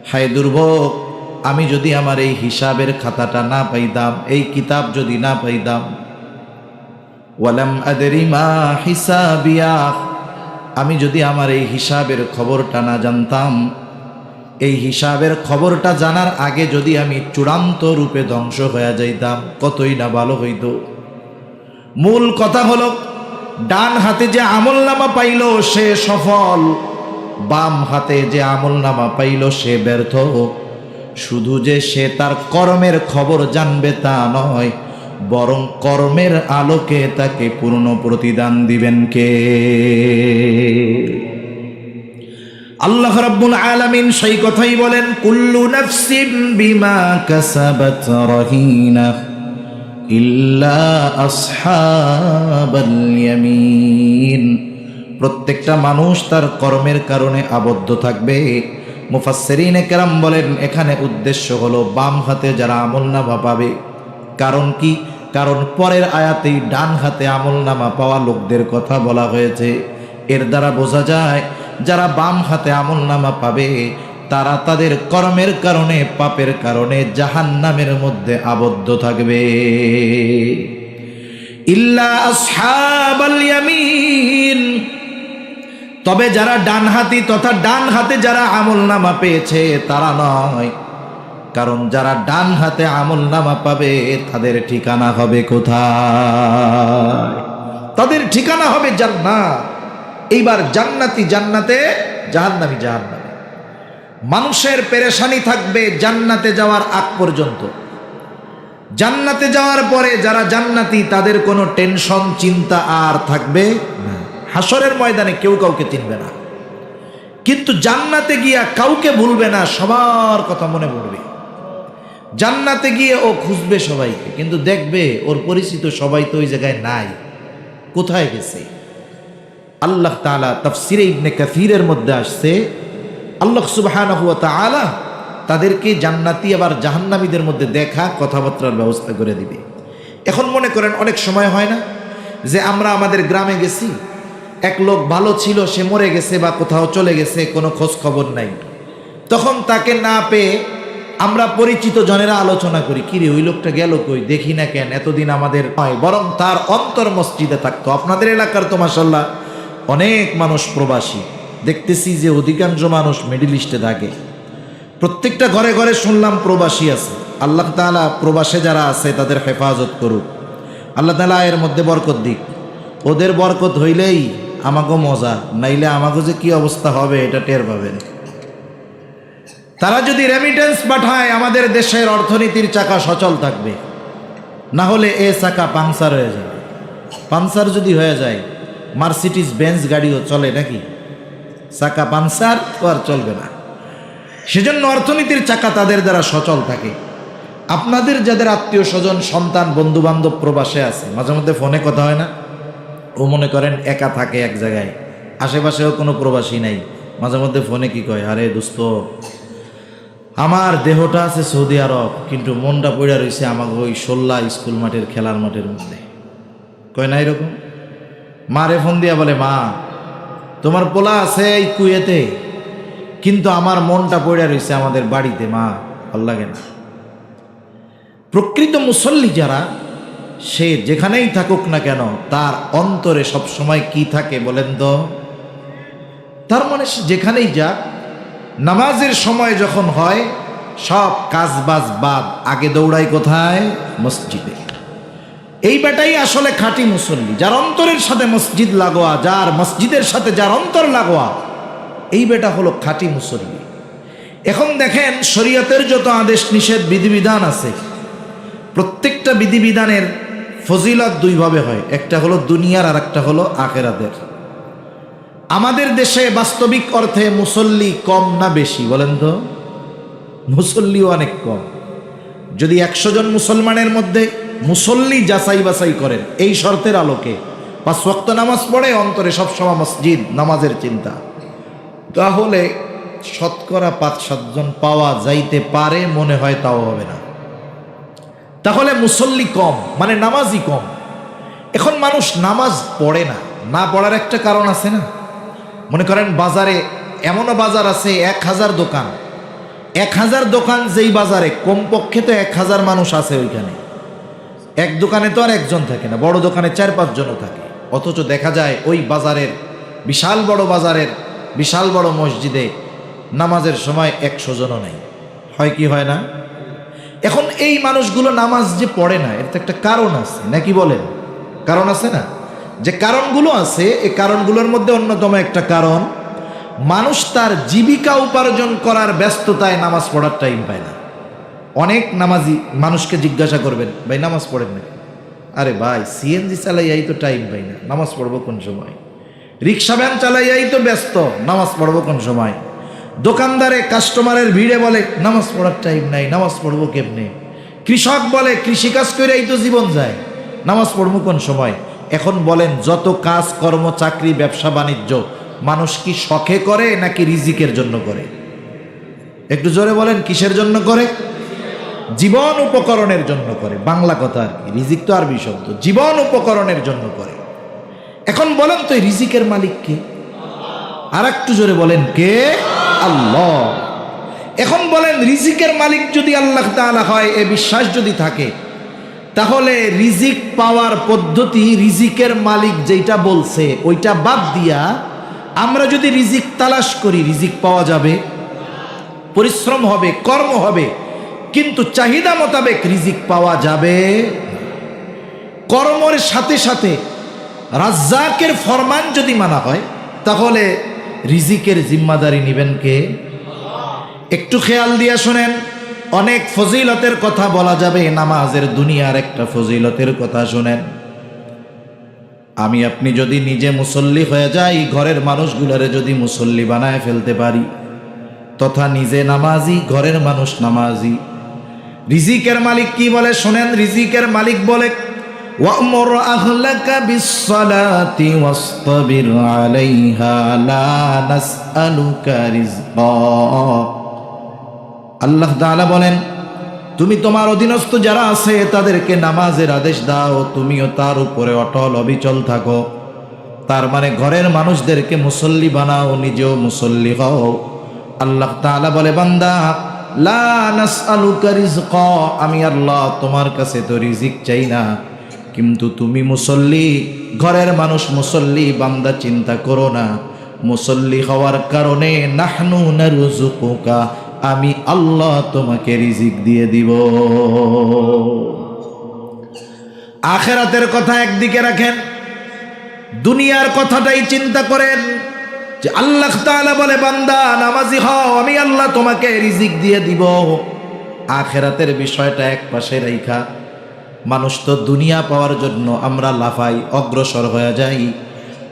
হায় দুর্ভোগ, আমি যদি আমার এই হিসাবের খাতাটা না পাইতাম, এই কিতাব যদি না পাইতাম, ওয়ালাম আদরি মা হিসাবিয়া, আমি যদি আমার এই হিসাবের খবরটা না জানতাম, এই হিসাবের খবরটা জানার আগে যদি আমি চূড়ান্ত রূপে ধ্বংস হয়ে যাইতাম, কতই না ভালো হইত। মূল কথা হলো, ডান হাতে যে আমলনামা পাইল সে সফল, বাম হাতে যে আমলনামা পাইল সে ব্যর্থ। শুধু যে সে তার কর্মের খবর জানবে তা নয়, বরং কর্মের আলোকে তাকে পূর্ণ প্রতিদান দিবেন কে? আল্লাহ রাব্বুল আলামিন সেই কথাই বলেন, কুল্লু নাফসিন বিমা কাসাবাত রহিনা ইল্লা আসহাবাল ইয়ামিন। প্রত্যেকটা মানুষ তার কর্মের কারণে আবদ্ধ থাকবে। মুফাসসিরিনে কেরাম বলেন, এখানে উদ্দেশ্য হলো বাম হাতে যারা আমলনামা পাবে। কারণ কি? কারণ পরের আয়াতেই ডান হাতে আমলনামা পাওয়া লোকদের কথা বলা হয়েছে। এর দ্বারা বোঝা যায় যারা বাম হাতে আমলনামা পাবে তারা তাদের কর্মের কারণে, পাপের কারণে জাহান্নামের মধ্যে আবদ্ধ থাকবে। ইল্লা আসহাবাল ইয়ামিন, তবে যারা ডানহাতি তথা ডান হাতে যারা আমলনামা পেয়েছে তারা নয়। কারণ যারা ডান হাতে আমলনামা পাবে তাদের ঠিকানা হবে কোথায়? তাদের ঠিকানা হবে জান্নাত। এইবার জান্নাতি জান্নাতে, জাহান্নামী জাহান্নামে। মানুষের পেরেশানি থাকবে জান্নাতে যাওয়ার আগ পর্যন্ত। জান্নাতে যাওয়ার পরে যারা জান্নাতি তাদের কোনো টেনশন চিন্তা আর থাকবে না। হাসরের ময়দানে কেউ কাউকে চিনবে না, কিন্তু জান্নাতে গিয়া কাউকে ভুলবে না, সবার কথা মনে পড়বে। জান্নাতে গিয়ে ও খুঁজবে সবাইকে, কিন্তু দেখবে ওর পরিচিত সবাই তো ওই জায়গায় নাই, কোথায় গেছে। আল্লাহ তাআলা তাফসিরে ইবনে কাসিরের মধ্যে আসছে, আল্লাহ সুবহানাহু ওয়া তাআলা তাদেরকে জান্নাতি আবার জাহান্নামীদের মধ্যে দেখা কথাবার্তার ব্যবস্থা করে দিবে। এখন মনে করেন অনেক সময় হয় না যে আমরা আমাদের গ্রামে গেছি, এক লোক ভালো ছিল, সে মরে গেছে বা কোথাও চলে গেছে, কোনো খোঁজ খবর নাই। তখন তাকে না পেয়ে আমরা পরিচিত জনেরা আলোচনা করি, কিরে ওই লোকটা গেল কই, দেখি না কেন, এতদিন আমাদের নয়, বরং তার অন্তর মসজিদে থাকতো। আপনাদের এলাকার তো মাশাআল্লাহ অনেক মানুষ প্রবাসী, দেখতেছি যে অধিকাংশ মানুষ মিডল ইস্টে থাকে। প্রত্যেকটা ঘরে ঘরে শুনলাম প্রবাসী আছে। আল্লাহ তাআলা প্রবাসে যারা আছে তাদের হেফাজত করুক, আল্লাহ তাআলা এর মধ্যে বরকত দিক। ওদের বরকত হইলেই আমাকেও মজা, নাইলে আমাকেও যে কি অবস্থা হবে এটা টের পাবেন। তারা যদি রেমিটেন্স পাঠায় আমাদের দেশের অর্থনীতির চাকা সচল থাকবে, না হলে এ চাকা পাংচার হয়ে যাবে। পাংচার যদি হয়ে যায়, মার্সিডিজ বেঞ্জ গাড়িও চলে নাকি? চাকা পাংচার তো আর চলবে না। সেজন্য অর্থনীতির চাকা তাদের দ্বারা সচল থাকে। আপনাদের যাদের আত্মীয় স্বজন, সন্তান, বন্ধু বান্ধব প্রবাসে আছে, মাঝে মধ্যে ফোনে কথা হয় না? ও মনে করেন একা থাকে এক জায়গায়, আশেপাশেও কোনো প্রবাসী নাই, মাঝে মধ্যে ফোনে কি কয়, আরে দোস্ত আমার দেহটা আছে সৌদি আরব, কিন্তু মনটা পড়ে রয়েছে আমাকে ওই 16 স্কুল মাঠের খেলার মাঠের মধ্যে। কয় না এরকম? মারে ফোন দিয়া বলে, মা তোমার পোলা আছে এই কুয়েতে, কিন্তু আমার মনটা পড়ে রয়েছে আমাদের বাড়িতে, মা ভাল লাগে না। প্রকৃত মুসল্লি যারা, সে যেখানেই থাকুক না কেন তার অন্তরে সবসময় কি থাকে বলেন তো? তার মানে সে যেখানেই যাক, নামাজের সময় যখন হয় সব কাজবাজ বাদ, আগে দৌড়াই কোথায়? মসজিদে। এই বেটাই আসলে খাঁটি মুসল্লি, যার অন্তরের সাথে মসজিদ লাগোয়া, যার মসজিদের সাথে যার অন্তর লাগোয়া, এই বেটা হলো খাঁটি মুসল্লি। এখন দেখেন শরীয়তের যত আদেশ নিষেধ বিধিবিধান আছে, প্রত্যেকটা বিধিবিধানের ফজিলত দুইভাবে হয়, একটা হলো দুনিয়ার আর একটা হলো আখেরাতের। আমাদের দেশে বাস্তবিক অর্থে মুসল্লি কম না বেশি বলেন তো? মুসল্লিও অনেক কম। যদি 100 জন মুসলমানের মধ্যে মুসল্লি যাচাই বাছাই করেন এই শর্তের আলোকে, 5 ওয়াক্ত নামাজ পড়ে, অন্তরে সবসময় মসজিদ নামাজের চিন্তা, তাহলে শতকরা 5-7 জন পাওয়া যাইতে পারে, মনে হয় তাও হবে না। তাহলে মুসল্লি কম মানে নামাজই কম। এখন মানুষ নামাজ পড়ে না, না পড়ার একটা কারণ আছে না? মনে করেন বাজারে এমনও বাজার আছে 1000 দোকান, 1000 দোকান যেই বাজারে, কমপক্ষে তো 1000 মানুষ আছে ওইখানে। এক দোকানে তো আর একজন থাকে না, বড় দোকানে 4-5 জনও থাকে। অথচ দেখা যায় ওই বাজারের, বিশাল বড় বাজারের বিশাল বড় মসজিদে নামাজের সময় 100 জনও নেই। হয় কি হয় না? এখন এই মানুষগুলো নামাজ যে পড়ে না, এর তো একটা কারণ আছে, নাকি বলেন? কারণ আছে না? যে কারণগুলো আছে, এই কারণগুলোর মধ্যে অন্যতম একটা কারণ, মানুষ তার জীবিকা উপার্জন করার ব্যস্ততায় নামাজ পড়ার টাইম পায় না। অনেক নামাজি মানুষকে জিজ্ঞাসা করবেন, ভাই নামাজ পড়েন নাকি? আরে ভাই, সিএনজি চালাইয়াই তো টাইম পাই না, নামাজ পড়বো কোন সময়? রিক্সা ভ্যান চালাইয়াই তো ব্যস্ত, নামাজ পড়বো কোন সময়? দোকানদারে কাস্টমারের ভিড়ে বলে নামাজ পড়ার টাইম নাই, নামাজ পড়বো কেমনে? কৃষক বলে কৃষিকাজ করেই তো জীবন যায়, নামাজ পড়বো কোন সময়? এখন বলেন, যত কাজ কর্ম, চাকরি, ব্যবসা বাণিজ্য মানুষ কি শখে করে নাকি রিজিকের জন্য করে? একটু জোরে বলেন, কিসের জন্য করে? জীবন উপকরণের জন্য করে। বাংলা কথা আর কি, রিজিক তো আরবি শব্দ, জীবন উপকরণের জন্য করে। এখন বলেন তো, রিজিকের মালিক কে? আর একটু জোরে বলেন, কে? আল্লাহ। এখন বলেন, রিজিকের মালিক যদি আল্লাহ তাআলা হয়, এ বিশ্বাস যদি থাকে, তাহলে রিজিক পাওয়ার পদ্ধতি, রিজিকের মালিক যেটা বলছে ওইটা বাদ দিয়া আমরা যদি রিজিক তালাশ করি, রিজিক পাওয়া যাবে? পরিশ্রম হবে, কর্ম হবে, কিন্তু চাহিদা মোতাবেক রিজিক পাওয়া যাবে। কর্মের সাথে সাথে রাজ্জাকের ফরমান যদি মানা হয়, তাহলে রিজিকের জিম্মাদারি নেবেন কে? একটু খেয়াল দিয়ে শোনেন, অনেক ফজিলতের কথা বলা যাবে, নামাজের দুনিয়ার একটা ফজিলতের কথা শোনেন। আমি আপনি যদি নিজে মুসল্লি হয়ে যাই, ঘরের মানুষগুলারে যদি মুসল্লি বানায় ফেলতে পারি, তথা নিজে নামাজি, ঘরের মানুষ নামাজি। রিজিকের মালিক কি বলে শোনেন, রিজিকের মালিক বলে, ওয়া'মুর আহলাকা বিস-সালাতি ওয়াসতাবির আলাইহা লা নাসআলুকা রিজকা। আল্লাহ তাআলা বলেন, তুমি তোমার অধীনস্থ যারা আছে তাদেরকে নামাজের আদেশ দাও, তুমিও তার উপরে অটল অবিচল থাকো। তার মানে ঘরের মানুষদেরকে মুসল্লি বানাও, নিজেও মুসল্লি হও। আল্লাহ তাআলা বলে, বান্দা, লা নাসআলুকা রিজকা, আমি আল্লাহ তোমার কাছে তো রিজিক চাই না, কিন্তু তুমি মুসল্লি, ঘরের মানুষ মুসল্লি, বান্দা চিন্তা করো না, মুসল্লি হওয়ার কারণে নাহনু নারযুকুকা, আমি আল্লাহ তোমাকে রিজিক দিয়ে দিব। আখিরাতের কথা একদিকে রাখেন, দুনিয়ার কথাটাই চিন্তা করেন, যে আল্লাহ তাআলা বলে, বান্দা নামাজি হও, আমি আল্লাহ তোমাকে রিজিক দিয়ে দিব। আখিরাতের বিষয়টা এক পাশে রাইখা, মানুষ তো দুনিয়া পাওয়ার জন্য আমরা লাফাই, অগ্রসর হয়ে যাই।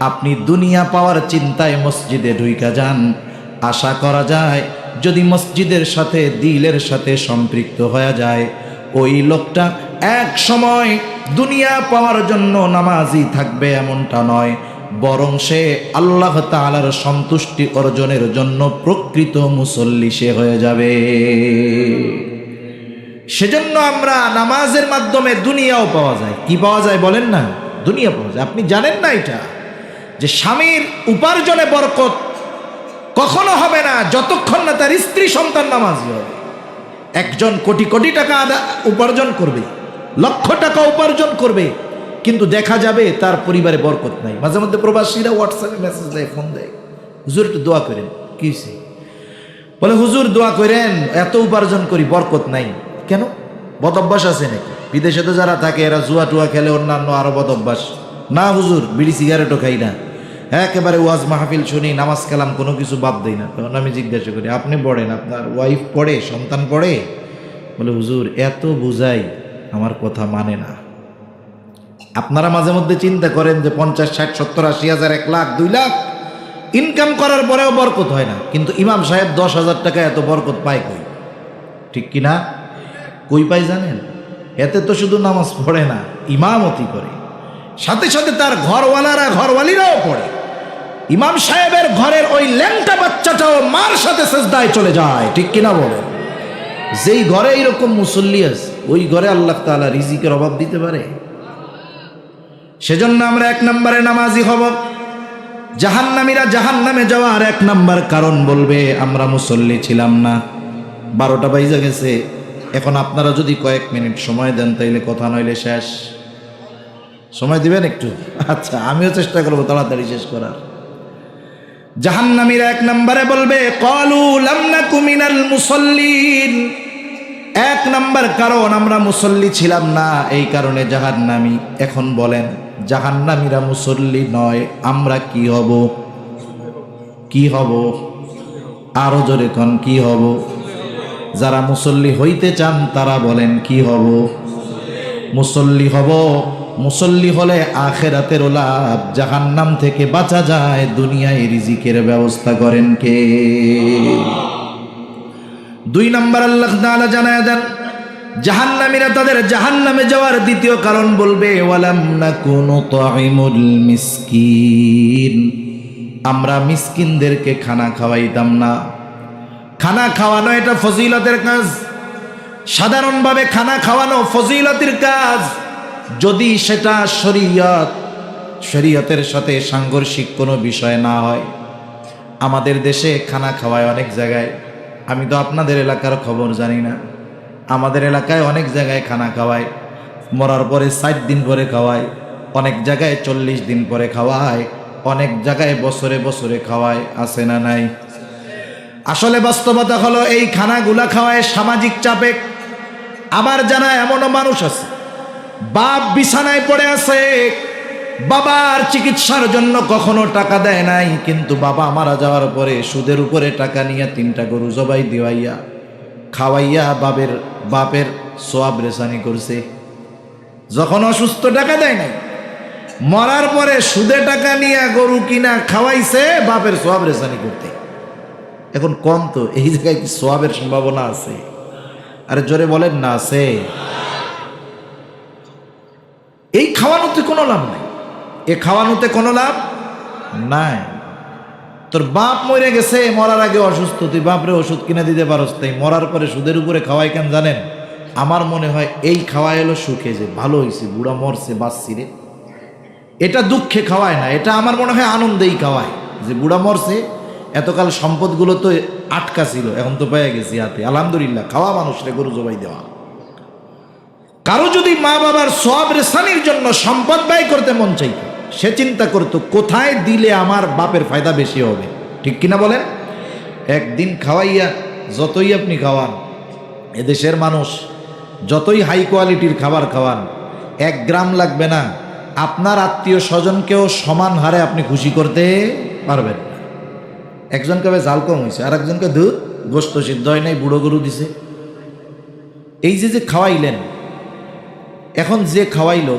আপনি দুনিয়া পাওয়ার চিন্তায় মসজিদে ঢুইকা যান, আশা করা যায় যদি মসজিদের সাথে দিলের সাথে সম্পৃক্ত হয়ে যায়, ওই লোকটা এক সময় দুনিয়া পাওয়ার জন্য নামাজি থাকবে এমনটা নয়, বরং সে আল্লাহ তাআলার সন্তুষ্টি অর্জনের জন্য প্রকৃত মুসল্লি সে হয়ে যাবে। সেজন্য আমরা নামাজের মাধ্যমে দুনিয়াও পাওয়া যায়। কি পাওয়া যায় বলেন না? দুনিয়া পাওয়া যায়। আপনি জানেন না এটা, যে স্বামীর উপার্জনে বরকত কখনো হবে না যতক্ষণ না তার স্ত্রী সন্তান নামাজি হবে। একজন কোটি কোটি টাকা উপার্জন করবে, লক্ষ টাকা উপার্জন করবে, কিন্তু দেখা যাবে তার পরিবারে বরকত নাই। মাঝে মধ্যে প্রবাসীরা হোয়াটসঅ্যাপে মেসেজ দেয়, ফোন দেয়, হুজুর একটু দোয়া করেন। কি হয়েছে? বলে, হুজুর দোয়া করেন, এত উপার্জন করি, বরকত নাই। কেন? বদ অভ্যাস আছে নাকি? বিদেশে তো যারা থাকে এরা জুয়া টুয়া খেলে, অন্যান্য আরো বদ অভ্যাস। না হুজুর, বিড়ি সিগারেটও খাই না, একেবারে ওয়াজ মাহফিল শুনি, নামাজ কালাম কোনো কিছু বাদ দেই না। তখন আমি জিজ্ঞাসা করি, আপনি পড়েন, আপনার ওয়াইফ পড়ে, সন্তান পড়ে? বলে, হুজুর এত বুঝাই, আমার কথা মানে না। আপনারা মাঝে মধ্যে চিন্তা করেন যে 50, 60, 70, 80 হাজার, 1 লাখ, 2 লাখ ইনকাম করার পরেও বরকত হয় না, কিন্তু ইমাম সাহেব 10,000 টাকা এত বরকত পায় কই? ঠিক কিনা? কই পাই জানেন? এতে তো শুধু নামাজ পড়ে না, ইমামতি করে, সাথে সাথে তার ঘরওয়ালারা, ঘরওয়ালিরাও পড়ে। ইমাম সাহেবের ঘরের ওই ল্যাংটা বাচ্চাটাও মার সাথে সিজদায় চলে যায়। ঠিক কিনা বলেন? যেই ঘরে এইরকম মুসল্লি আছে, ওই ঘরে আল্লাহ তাআলা রিজিকের অভাব দিতে পারে? সেজন্য আমরা 1 নম্বরে নামাজি হব। জাহান্নামীরা জাহান্নামে যাওয়ার 1 নম্বর কারণ বলবে, আমরা মুসল্লি ছিলাম না। 12টা বাজে গেছে। এখন আপনারা যদি কয়েক মিনিট সময় দেন তাইলে কথা নইলে শেষ। সময় দিবেন একটু? আচ্ছা, আমিও চেষ্টা করবো তাড়াতাড়ি শেষ করার। জাহান্নামীরা 1 নম্বরে বলবে ক্বালু লাম নাকু মিনাল মুসাল্লিন। 1 নম্বর কারণ আমরা মুসল্লি ছিলাম না, এই কারণে জাহান্নামী। এখন বলেন জাহান্নামীরা মুসল্লি নয়, আমরা কি হব? কি হব? আরো জোরে কোন কি হব? যারা মুসল্লি হইতে চান তারা বলেন কি হব? মুসল্লি হব। মুসল্লি হলে আখিরাতের লাভ, জাহান্নাম থেকে বাঁচা যায়। দুনিয়ায় রিজিকের ব্যবস্থা করেন কে? 2 নম্বর আল্লাহ তাআলা জানায় দেন জাহান্নামীরা তাদের জাহান্নামে যাওয়ার দ্বিতীয় কারণ বলবে ওয়ালাম নাকুনু তুইমুল মিসকিন। আমরা মিসকিনদেরকে খানা খাওয়াইতাম না। খানা খাওয়ানো এটা ফজিলতের কাজ। সাধারণভাবে খানা খাওয়ানো ফজিলতের কাজ, যদি সেটা শরীয়তের সাথে সাংঘর্ষিক কোনো বিষয় না হয়। আমাদের দেশে খানা খাওয়ায় অনেক জায়গায়, আমি তো আপনাদের এলাকার খবর জানি না। আমাদের এলাকায় অনেক জায়গায় খানা খাওয়ায়, মরার পরে 60 দিন পরে খাওয়ায়, অনেক জায়গায় 40 দিন পরে খাওয়ায়, অনেক জায়গায় বছরে বছরে খাওয়ায়। আছে না নাই? আসলে বাস্তবতা হলো এই খানাগুলা খাওয়ায় সামাজিক চাপে। আমার জানা এমনও মানুষ আছে, বাপ বিছানায় পড়ে আছে, বাবার চিকিৎসার জন্য কখনো টাকা দেয় নাই, কিন্তু বাবা মারা যাওয়ার পরে সুদের উপরে টাকা নিয়ে 3টা গরু জবাই দিওয়াইয়া খাওয়াইয়া বাপের সোয়াব রেসানি করছে। যখন অসুস্থ টাকা দেয় নাই, মরার পরে সুদে টাকা নিয়ে গরু কিনা খাওয়াইছে বাপের সোয়াব রেসানি করতে। এখন কম তো এই জায়গায় কি সোয়াবের সম্ভাবনা আছে? আরে জোরে বলেন না আছে? এই খাওয়ানোতে কোনো লাভ নাই। এ খাওয়ানোতে কোনো লাভ নাই। তোর বাপ মরে গেছে, মরার আগে অসুস্থ, তুই বাপরে ওষুধ কিনে দিতে পারস, তাই মরার পরে সুদের উপরে খাওয়াই কেন জানেন? আমার মনে হয় এই খাওয়া এলো সুখে, যে ভালো হয়েছে, বুড়া মরছে, বাঁচছি রে। এটা দুঃখে খাওয়ায় না, এটা আমার মনে হয় আনন্দেই খাওয়ায়, যে বুড়া মরছে, এতকাল সম্পদগুলো তো আটকা ছিল, এখন তো পেয়ে গেছি হাতে, আলহামদুলিল্লাহ। খাওয়া মানুষরে গরু জবাই দেওয়া। কারো যদি মা বাবার সওয়াব রেসানির জন্য সম্পদ ব্যয় করতে মন চাইত, সে চিন্তা করতো কোথায় দিলে আমার বাপের ফায়দা বেশি হবে। ঠিক কিনা বলেন? একদিন খাওয়াইয়া যতই আপনি খাওয়ান, এদেশের মানুষ যতই হাই কোয়ালিটির খাবার খাওয়ান, 1 গ্রাম লাগবে না আপনার আত্মীয় স্বজনকেও সমান হারে আপনি খুশি করতে পারবেন। একজনকে জাল কম হয়েছে, আর একজনকে দুধ গোস্ত সিদ্ধ হয় নাই, বুড়ো গরু দিছে। এই যে খাওয়াইলেন, এখন যে খাওয়াইলো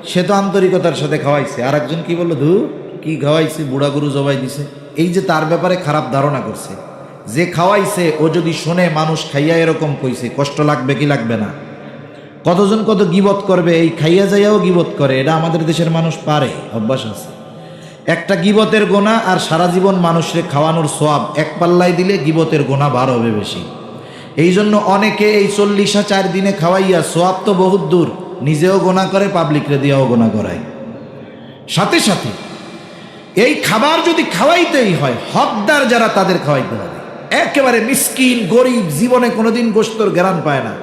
সে তো আন্তরিকতার সাথে খাওয়াইছে, আর একজন কি বললো, ধু কি খাওয়াইছে, বুড়া গরু জবাই দিছে। এই যে তার ব্যাপারে খারাপ ধারণা করছে। যে খাওয়াইছে ও যদি শোনে মানুষ খাইয়া এরকম কইছে, কষ্ট লাগবে কি লাগবে না? কতজন কত গীবত করবে, এই খাইয়া যাইয়াও গীবত করে। এটা আমাদের দেশের মানুষ পারে, অভ্যাস আছে। একটা গীবতের গোনা আর সারা জীবন মানুষকে খাওয়ানোর সোয়াব এক পাল্লায় দিলে গীবতের গোনা 12 হবে বেশি। এই জন্য অনেকে এই 40-4 দিনে খাওয়াইয়া সোয়াব তো বহুত দূর, নিজেও গোনা করে, পাবলিকরে দিয়েও গোনা করায়। সাথে সাথে এই খাবার যদি খাওয়াইতেই হয়, হকদার যারা তাদের খাওয়াইতে হবে। একেবারে মিসকিন গরিব জীবনে কোনোদিন গোস্তর ঘ্রাণ পায় না,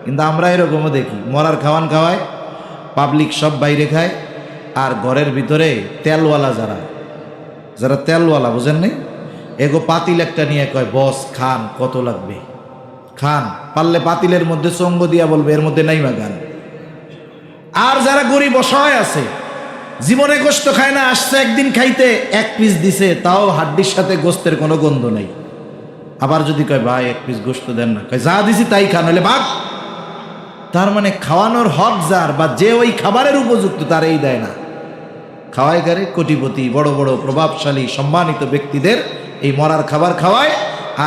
কিন্তু আমরা এরকমও দেখি, মরার খাওয়ান খাওয়ায়, পাবলিক সব বাইরে খায়, আর ঘরের ভিতরে তেলওয়ালা যারা তেলওয়ালা, বুঝেন নাই, এগো পাতিল একটা নিয়ে কয়, বস খান, কত লাগবে খান। পারলে পাতিলের মধ্যে চঙ্গ দিয়া বলবে এর মধ্যে নাই গান। আর যারা গরিব অসহায় আছে, জীবনে গোস্ত খায় না, আসছে একদিন খাইতে, 1 পিস দিছে, তাও হাড্ডির সাথে গোস্তের কোনো গন্ধ নাই। আবার যদি কয় ভাই 1 পিস গোস্ত দেন না, কয় যা দিছি তাই খান, হলে ভাগ। তার মানে খাওয়ানোর হক যার, বা যে ওই খাবারের উপযুক্ত, তার এই দেয় না। খাওয়ায় গারে কোটিপতি, বড় বড় প্রভাবশালী সম্মানিত ব্যক্তিদের এই মরার খাবার খাওয়ায়।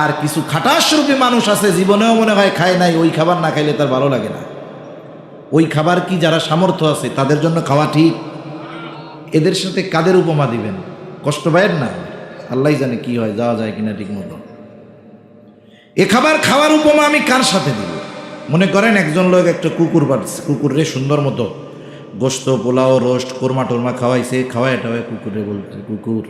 আর কিছু খাটাসরূপী মানুষ আছে, জীবনেও মনে হয় খায় নাই, ওই খাবার না খাইলে তার ভালো লাগে না। ওই খাবার কি যারা সামর্থ্য আছে তাদের জন্য খাওয়া ঠিক? এদের সাথে কাদের উপমা দিবেন? কষ্ট পায়ের না, আল্লাহ জানে কি হয়, যাওয়া যায় কিনা ঠিক মতো। এ খাবার খাওয়ার উপমা আমি কার সাথে দিব? মনে করেন একজন লোক একটা কুকুর পাচ্ছে, কুকুরে সুন্দর মতো গোস্ত, পোলাও, রোস্ট, কোরমা টোরমা খাওয়াইছে, খাওয়ায় কুকুরে বলছে, কুকুর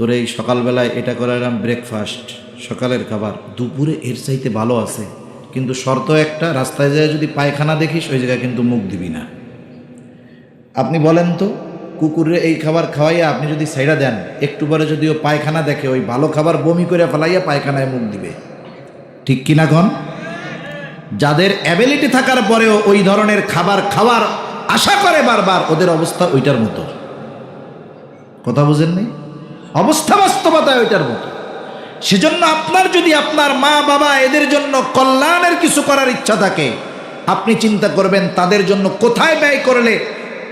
তোরে এই সকালবেলায় এটা করালাম ব্রেকফাস্ট, সকালের খাবার, দুপুরে এর চাইতে ভালো আছে, কিন্তু শর্ত একটা, রাস্তায় যায় যদি পায়খানা দেখিস ওই জায়গায় কিন্তু মুখ দিবি না। আপনি বলেন তো, কুকুরে এই খাবার খাওয়াইয়া আপনি যদি সাইডা দেন, একটু পরে যদি ও পায়খানা দেখে ওই ভালো খাবার বমি করে ফেলাইয়া পায়খানায় মুখ দিবে, ঠিক কিনা কন? যাদের অ্যাবিলিটি থাকার পরেও ওই ধরনের খাবার খাওয়ার আশা করে বারবার, ওদের অবস্থা ওইটার মতো। কথা বুঝেন নাই? অবস্থা বাস্তবতা ওইটার মতো। সেজন্য আপনার যদি আপনার মা বাবা এদের জন্য কল্যাণের কিছু করার ইচ্ছা থাকে, আপনি চিন্তা করবেন তাদের জন্য কোথায় ব্যয় করলে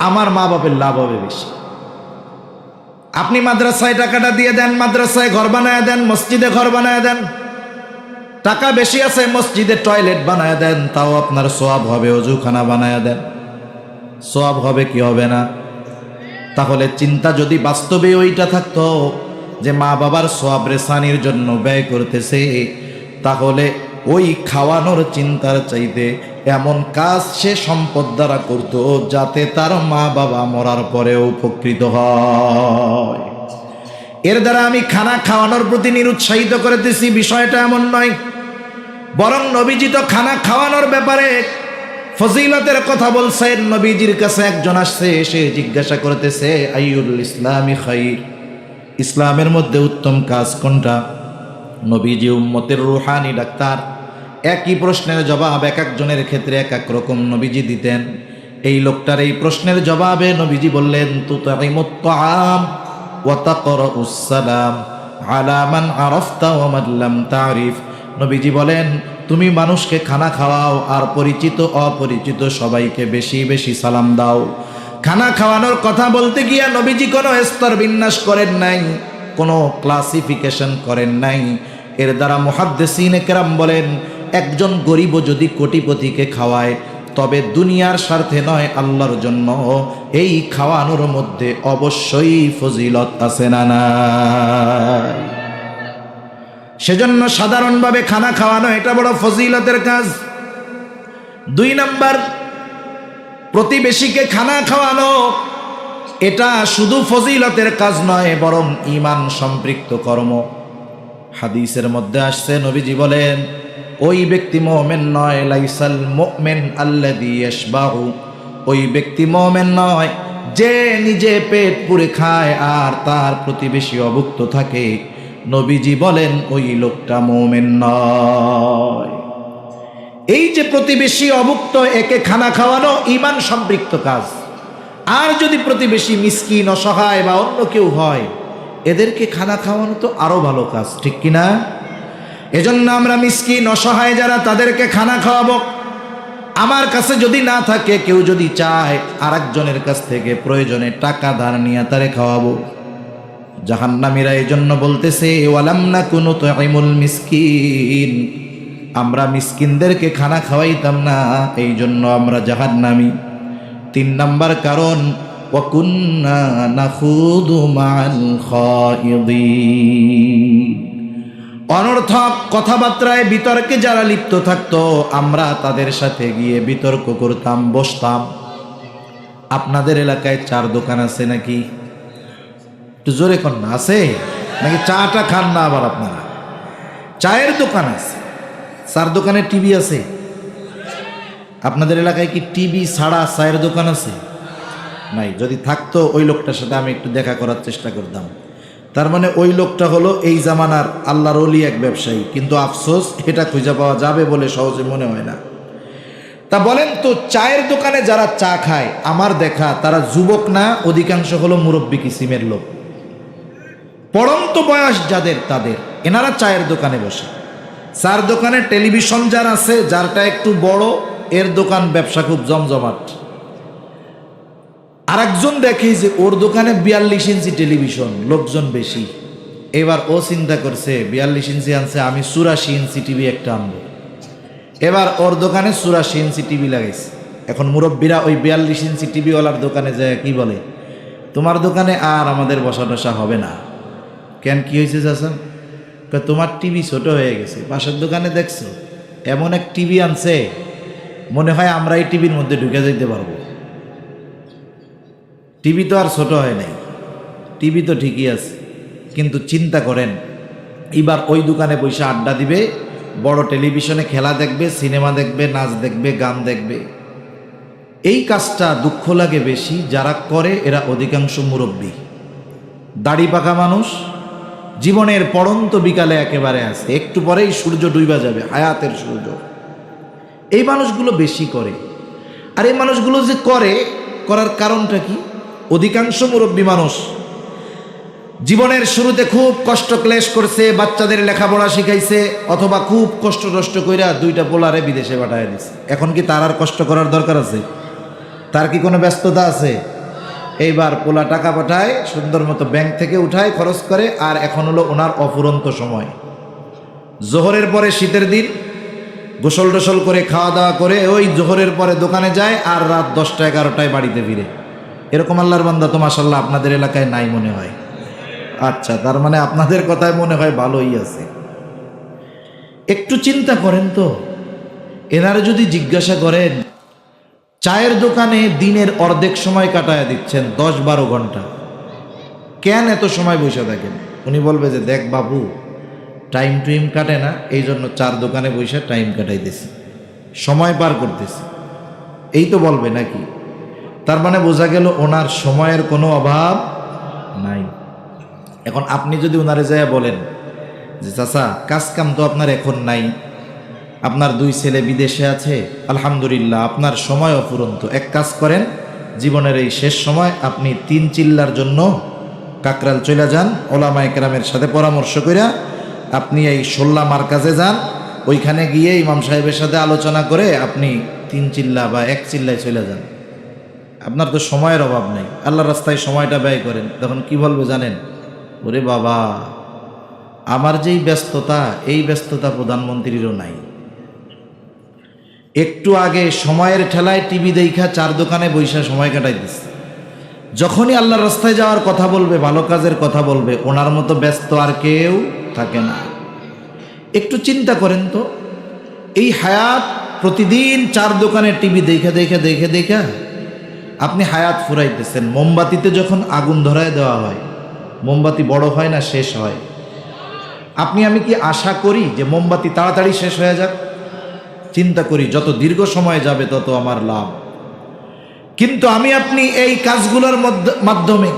আমার মা বাবার লাভ হবে বেশি। আপনি মাদ্রাসায় টাকাটা দিয়ে দেন, মাদ্রাসায় ঘর বানায় দেন, মসজিদে ঘর বানায় দেন, টাকা বেশি আছে মসজিদে টয়লেট বানায় দেন, তাও আপনার সওয়াব হবে। ওযুখানা বানায় দেন, সওয়াব হবে কি হবে না? তাহলে চিন্তা যদি বাস্তবে ওইটা থাকতো যে মা বাবার সওয়াব রেসানির জন্য ব্যয় করতেছে, তাহলে ওই খাওয়ানোর চিন্তার চাইতে এমন কাজ সে সম্পদ দ্বারা করত যাতে তার মা বাবা মরার পরেও উপকৃত হয়। এর দ্বারা আমি খানা খাওয়ানোর প্রতি নিরুৎসাহিত করতেছি, বিষয়টা এমন নয়। বরং নবীজি তো খানা খাওয়ানোর ব্যাপারে ফজিলতের কথা বলছেন। নবীজির কাছে একজন আসছে, এসে জিজ্ঞাসা করতেছে, আইয়ুল ইসলামি খাইর, ইসলামের মধ্যে উত্তম কাজ কোনটা? নবীজি উম্মতের রুহানি ডাক্তার, একই প্রশ্নের জবাব এক একজনের ক্ষেত্রে এক এক রকম নবীজি দিতেন। এই লোকটার এই প্রশ্নের জবাবে নবীজি বললেন, তুতাইমুত তাআম ওয়া তাকরাউস সালাম আলা মান আরাফতা ওয়া মান লাম তারিফ। নবীজি বলেন, তুমি মানুষকে খানা খাওয়াও আর পরিচিত অপরিচিত সবাইকে বেশি বেশি সালাম দাও। খানা খাওয়ানোর কথা বলতে গিয়া নবীজি কোনো স্তর বিন্যাস করেন নাই, কোনো ক্লাসিফিকেশন করেন নাই। এর দ্বারা মুহাদ্দিসিনে কেরাম বলেন, একজন গরিব যদি কোটিপতিকে খাওয়ায়, তবে দুনিয়ার স্বার্থে নয়, আল্লাহর জন্য, এই খাওয়ানোর মধ্যে অবশ্যই ফজিলত আছে না নাই? সেজন্য সাধারণভাবে খানা খাওয়ানো এটা বড় ফজিলতের কাজ। 2 নাম্বার, প্রতিবেশীকে খানা খাওয়ানো এটা শুধু ফজিলতের কাজ নয়, বরং ঈমান সম্পৃক্ত কর্ম। হাদিসের মধ্যে আসছে, নবীজি বলেন, ওই ব্যক্তি মুমিন নয়, লাইসাল মুমিন আল্লাযী ইয়াশবাহু, ওই ব্যক্তি মুমিন নয় যে নিজে পেট পুরে খায় আর তার প্রতিবেশী অভুক্ত থাকে। নবীজি বলেন, ওই লোকটা মুমিন নয়। এই যে প্রতিবেশী অভুক্ত, একে খানা খাওয়ানো ঈমান সম্পৃক্ত কাজ। আর যদি প্রতিবেশী মিসকিন, অসহায় বা অন্য কেউ হয়, এদেরকে খানা খাওয়ানো তো আরো ভালো কাজ, ঠিক কিনা? এজন্য আমরা মিসকিন অসহায় যারা, তাদেরকে খানা খাওয়াবো। আমার কাছে যদি না থাকে, কেউ যদি চায়, আর একজনের কাছ থেকে প্রয়োজনে টাকা ধার নিয়ে তারে খাওয়াবো। জাহান্নামীরা এই জন্য বলতেছে, ওয়ালাম নাকুনু তুইমুল মিসকিন, আমরা মিসকিনদেরকে খানা খাওয়াইতাম না, এই জন্য আমরা জাহান্নামী। 3 নাম্বার কারণ, ওয়া কুন্না নাখুদু মাআল খায়িদিন, অনর্থক কথাবার্তায় বিতর্কে যারা লিপ্ত থাকতো, আমরা তাদের সাথে গিয়ে বিতর্ক করতাম, বসতাম। আপনাদের এলাকায় চার দোকান আছে নাকি? একটু জোরে কন না, আছে নাকি? চাটা খান না আবার আপনারা? চায়ের দোকান আছে, চার দোকানে টিভি আছে? আপনাদের এলাকায় কি টিভি ছাড়া চায়ের দোকান আছে? নাই। যদি থাকতো ওই লোকটার সাথে আমি একটু দেখা করার চেষ্টা করতাম। তার মানে ওই লোকটা হলো এই জামানার আল্লাহর ওলি এক ব্যবসায়ী, কিন্তু আফসোস এটা খুঁজে পাওয়া যাবে বলে সহজে মনে হয় না। তা বলেন তো, চায়ের দোকানে যারা চা খায় আমার দেখা, তারা যুবক না, অধিকাংশ হলো মুরব্বী কিসিমের লোক, পড়ন্ত বয়স যাদের, তাদের, এনারা চায়ের দোকানে বসে। চার দোকানে টেলিভিশন যার আছে, যারটা একটু বড়, এর দোকান ব্যবসা খুব জমজমাট। আরেকজন দেখে যে ওর দোকানে 42 ইঞ্চি টেলিভিশন, লোকজন বেশি। এবার ও চিন্তা করছে 42 ইঞ্চি আনছে, আমি 84 ইঞ্চি টিভি একটা আনবো। এবার ওর দোকানে 84 ইঞ্চি টিভি লাগাইছে। এখন মুরব্বীরা ওই 42 ইঞ্চি টিভিওয়ালার দোকানে যায় কি বলে, তোমার দোকানে আর আমাদের বসা টসা হবে না। কেন, কি হয়েছে চাচা? তোমার টিভি ছোট হয়ে গেছে, পাশের দোকানে দেখছো এমন এক টিভি আনছে, মনে হয় আমরা এই টিভির মধ্যে ঢুকে যেতে পারবো। টিভি তো আর ছোট হয় নাই, টিভি তো ঠিকই আছে। কিন্তু চিন্তা করেন, এবার ওই দোকানে বসে আড্ডা দিবে, বড় টেলিভিশনে খেলা দেখবে, সিনেমা দেখবে, নাচ দেখবে, গান দেখবে। এই কাজটা দুঃখ লাগে বেশি যারা করে, এরা অধিকাংশ মুরব্বী, দাড়ি পাকা মানুষ, জীবনের পড়ন্ত বিকালে একেবারে আছে, একটু পরেই সূর্য ডুইবা যাবে, হায়াতের সূর্য। এই মানুষগুলো বেশি করে। আর এই মানুষগুলো যে করার কারণটা কি? অধিকাংশ মুরব্বী মানুষ জীবনের শুরুতে খুব কষ্ট ক্লেশ করছে, বাচ্চাদের লেখাপড়া শিখাইছে, অথবা খুব কষ্ট কইরা দুইটা পোলারে বিদেশে পাঠায় দিছে। এখন কি তার আর কষ্ট করার দরকার আছে? তার কি কোনো ব্যস্ততা আছে? এইবার পোলা টাকা পাঠায়, সুন্দর মতো ব্যাংক থেকে উঠায়, খরচ করে, আর এখন হলো ওনার অফুরন্ত সময়। জোহরের পরে শীতের দিন গোসল টোসল করে খাওয়া দাওয়া করে ওই জোহরের পরে দোকানে যায়, আর রাত 10টা 11টায় বাড়িতে ফিরে। এরকম আল্লাহর বান্দা তো মাশাআল্লাহ আপনাদের এলাকায় নাই মনে হয়। আচ্ছা, তার মানে আপনাদের কথায় মনে হয় ভালোই আছে। একটু চিন্তা করেন তো, এনারা যদি জিজ্ঞাসা করেন, চায়ের দোকানে দিনের অর্ধেক সময় কাটায় দিচ্ছেন, 10-12 ঘন্টা, কেন এত সময় বসে থাকেন? উনি বলবে যে দেখ বাবু, টাইম টুইম কাটে না, এই জন্য চার দোকানে বসে টাইম কাটাইতেছি, সময় পার করতেছি, এই তো বলবে নাকি? তার মানে বোঝা গেল ওনার সময়ের কোনো অভাব নাই। এখন আপনি যদি ওনারে যায় বলেন যে চাচা, কাজ কাম তো আপনার এখন নাই, আপনার 2 ছেলে বিদেশে আছে, আলহামদুলিল্লাহ, আপনার সময় অফুরন্ত, এক কাজ করেন, জীবনের এই শেষ সময় আপনি 3 চিল্লার জন্য কাকরাল চলে যান, ওলামায়ে কেরামের সাথে পরামর্শ কইরা আপনি এই 16 মার্কাজে যান, ওইখানে গিয়ে ইমাম সাহেবের সাথে আলোচনা করে আপনি 3 চিল্লা বা 1 চিল্লায় চলে যান। আপনার তো সময়ের অভাব নেই, আল্লাহর রাস্তায় সময়টা ব্যয় করেন। তখন কি বলবে জানেন? ওরে বাবা, আমার যেই ব্যস্ততা, এই ব্যস্ততা প্রধানমন্ত্রীরও নাই। একটু আগে সময়ের ঠেলায় টিভি দেখা 4 দোকানে বৈশা সময় কাটাইতেছে। যখনই আল্লাহর রাস্তায় যাওয়ার কথা বলবে, ভালো কাজের কথা বলবে, ওনার মতো ব্যস্ত আর কেউ থাকে না। একটু চিন্তা করেন তো, এই হায়াত প্রতিদিন 4 দোকানে টিভি দেখা আপনি হায়াত ফুরাইতেছেন। মোমবাতিতে যখন আগুন ধরায় দেওয়া হয়, মোমবাতি বড় হয় না, শেষ হয়। আপনি আমি কি আশা করি যে মোমবাতি তাড়াতাড়ি শেষ হয়ে যাক? চিন্তা করি যত দীর্ঘ সময় যাবে তত আমার লাভ। কিন্তু আমি আপনি এই কাজগুলোর মাধ্যমে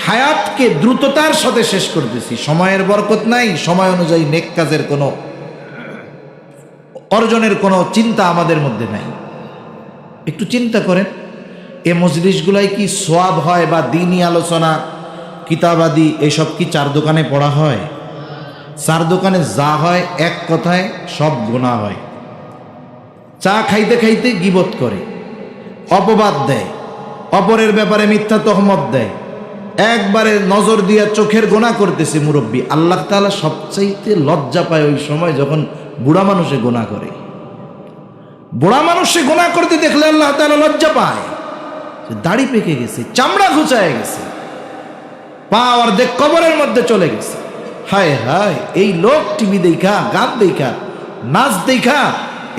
হায়াতকে দ্রুততার সাথে শেষ করতেছি। সময়ের বরকত নাই, সময় অনুযায়ী নেক কাজের কোনো অর্জনের কোনো চিন্তা আমাদের মধ্যে নাই। একটু চিন্তা করেন, এ মজলিসগুলাই কি সোয়াব হয় বা দ্বীনি আলোচনা, কিতাবাদি এসব কি 4 দোকানে পড়া হয়? 4 দোকানে যা হয়, এক কথায় সব গুনাহ হয়। চা খাইতে খাইতে গীবত করে, অপবাদ দেয়, অপরের ব্যাপারে মিথ্যা তহমত দেয়, একবারে নজর দিয়া চোখের গোনা করতেছে মুরব্বী। আল্লাহ তাআলা সবচাইতে লজ্জা পায় ওই সময় যখন বুড়া মানুষে গোনা করে। বুড়া মানুষে গোনা করতে দেখলে আল্লাহ তাআলা লজ্জা পায়। দাড়ি পেকে গেছে, চামড়া ঘুচায় গেছে, পা অর্ধেক কবরের মধ্যে চলে গেছে। হায় হায়, এই লোক টিভি দেখা, গান দেখা, নাচ দেখা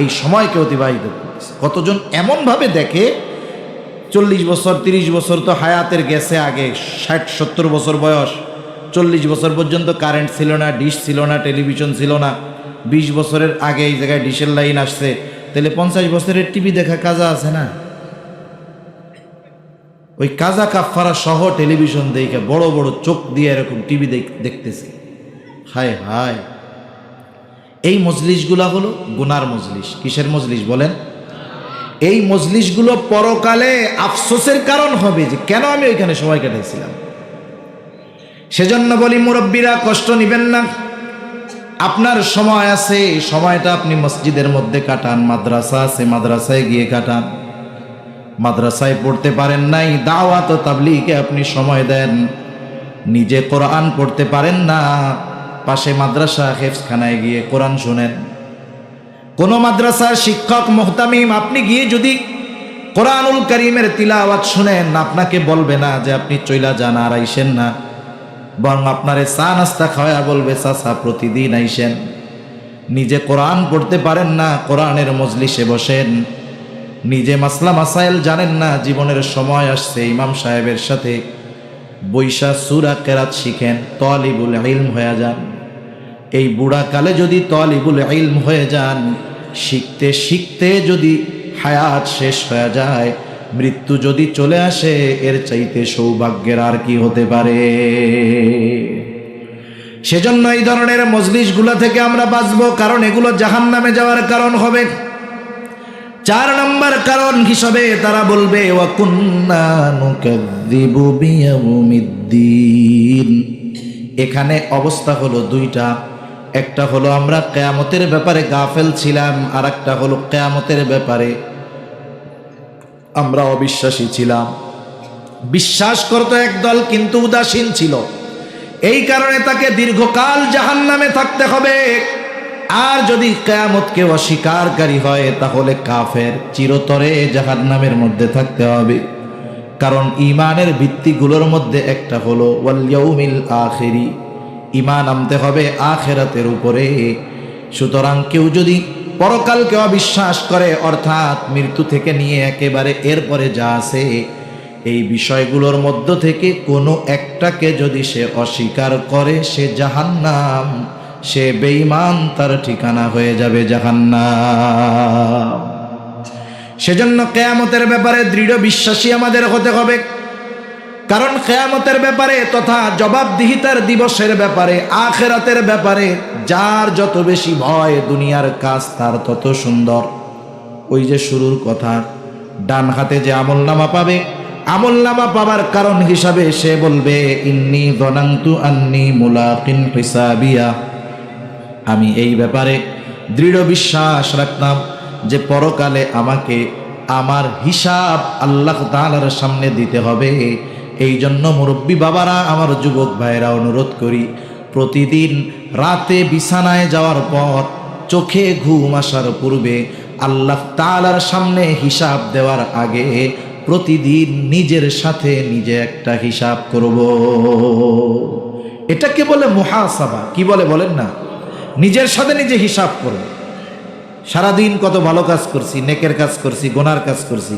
এই সময়কে অতিবাহিত করতেছে। কতজন এমন ভাবে দেখে, 40 বছর 30 বছর তো হায়াতের গেছে, আগে 60-70 বছর বয়স, 40 বছর পর্যন্ত কারেন্ট ছিল না, ডিশ ছিল না, টেলিভিশন ছিল না। 20 বছরের আগে এই জায়গায় ডিশের লাইন আসছে, তাহলে 50 বছরের টিভি দেখা কাজা আছে না? ওই কাজা কাফারা সহ টেলিভিশন দেখে বড় বড় চোখ দিয়ে এরকম টিভি দেখতেছে। হায় হায়, এই মজলিসগুলা হলো গুনার মজলিস। কিসের মজলিস বলেন? এই মজলিসগুলো পরকালে আফসোসের কারণ হবে যে কেন আমি ওইখানে সময় কাটাইছিলাম। সেজন্য বলি মুরব্বীরা, কষ্ট নিবেন না। আপনার সময় আছে, সময়টা আপনি মসজিদের মধ্যে কাটান, মাদ্রাসা আছে মাদ্রাসায় গিয়ে কাটান। মাদ্রাসায় পড়তে পারেন নাই, দাওয়াত ও তাবলীগে আপনি সময় দেন। নিজে কোরআন পড়তে পারেন না, পাশে মাদ্রাসা হেফজখানায় গিয়ে কোরআন শুনেন। কোন মাদ্রাসার শিক্ষক মুহতামিম আপনি গিয়ে যদি কোরআনুল কারীমের তিলাওয়াত শুনেন, আপনাকে বলবে না যে আপনি চইলা যান আর আইসেন না, বরং আপনারে চা নাস্তা খাওয়া বলবে চাচা প্রতিদিন আইসেন। নিজে কোরআন পড়তে পারেন না, কোরআনের মজলিসে বসেন। নিজে মাসলা মাসাইল জানেন না, জীবনের সময় আসছে ইমাম সাহেবের সাথে বৈশা সূরা কেরাত শিখেন, তালিবুল ইলম হয়ে যান। এই বুড়া কালে যদি তালিবুল ইলম হয়ে যান, শিখতে শিখতে যদি হায়াত শেষ হয়ে যায়, মৃত্যু যদি চলে আসে, এর চাইতে সৌভাগ্যের আর কি হতে পারে? সেজন্য এই ধরনের মজলিসগুলো থেকে আমরা বাঁচবো, কারণ এগুলো জাহান্নামে যাওয়ার কারণ হবে। 4 নম্বর কারণ হিসাবে তারা বলবে ওয়া কুন্না নুকাযযিবু বিয়াউমিদ্দিন। এখানে অবস্থা হলো দুইটা, একটা হলো আমরা কিয়ামতের ব্যাপারে গাফেল ছিলাম, আর একটা হলো কিয়ামতের ব্যাপারে আমরা অবিশ্বাসী ছিলাম। বিশ্বাস করত একদল, কিন্তু উদাসীন ছিল। এই কারণে তাকে দীর্ঘকাল জাহান্নামে থাকতে হবে। আর যদি কিয়ামতকে অস্বীকারী হয়, তাহলে কাফের, চিরতরে জাহান্নামের মধ্যে থাকতে হবে। কারণ ঈমানের ভিত্তিগুলোর মধ্যে একটা হলো ওয়াল ইয়াউমিল আখিরি, ঈমান আনতে হবে আখিরাতের উপরে। সুতরাং কেউ যদি পরকালকে অবিশ্বাস করে, অর্থাৎ মৃত্যু থেকে নিয়ে একেবারে এরপরে যা আছে, এই বিষয়গুলোর মধ্য থেকে কোনো একটাকে যদি সে অস্বীকার করে, সে জাহান্নাম, সে বেঈমান, তার ঠিকানা হয়ে যাবে জাহান্নাম। সেজন্য কিয়ামতের ব্যাপারে দৃঢ় বিশ্বাসী আমাদের হতে হবে। কারণ কিয়ামতের ব্যাপারে তথা জবাবদিহিতার দিবসের ব্যাপারে, আখিরাতের ব্যাপারে যার যত বেশি ভয়, দুনিয়ার কাজ তার তত সুন্দর। ওই যে শুরুর কথা, ডান হাতে যে আমলনামা পাবে, আমলনামা পাবার কারণ হিসাবে সে বলবে ইন্নী যানানতু আন্নী মুলাকিন হিসাবিয়া, আমি এই ব্যাপারে দৃঢ় বিশ্বাস রাখতাম যে পরকালে আমাকে আমার হিসাব আল্লাহ তাআলার সামনে দিতে হবে। এই জন্য মুরব্বী বাবারা, আমার যুবক ভাইরা, অনুরোধ করি, প্রতিদিন রাতে বিছানায় যাওয়ার পর, চোখে ঘুম আসার পূর্বে, আল্লাহ তাআলার সামনে হিসাব দেওয়ার আগে প্রতিদিন নিজের সাথে নিজে একটা হিসাব করব। এটাকে বলে মুহাসাবা। কি বলে বলেন না? নিজের সাথে নিজে হিসাব করব। সারাদিন কত ভালো কাজ করছি, নেকের কাজ করছি, গুনার কাজ করছি,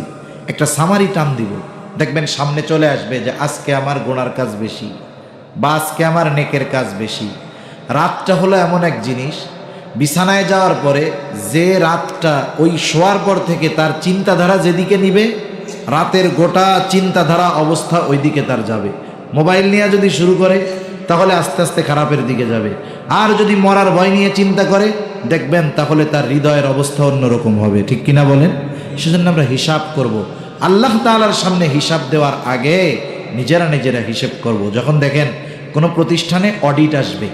একটা সামারি টান দিব, দেখবেন সামনে চলে আসবে যে আজকে আমার গুনার কাজ বেশি বা আজকে আমার নেকের কাজ বেশি। রাতটা হলো এমন এক জিনিস, বিছানায় যাওয়ার পরে যে রাতটা ওই শোয়ার পর থেকে তার চিন্তাধারা যেদিকে নিবে, রাতের গোটা চিন্তাধারা অবস্থা ওই দিকে তার যাবে। মোবাইল নিয়ে যদি শুরু করে, তাহলে আস্তে আস্তে খারাপের দিকে যাবে। আর যদি মরার ভয় নিয়ে চিন্তা করে, দেখবেন তাহলে তার হৃদয়ের অবস্থা অন্যরকম হবে। ঠিক কিনা বলেন? সেজন্য আমরা হিসাব করব। আল্লাহ তাআলার সামনে হিসাব দেওয়ার আগে নিজেরা নিজেরা হিসাব করব। যখন দেখেন কোনো প্রতিষ্ঠানে অডিট আসবে,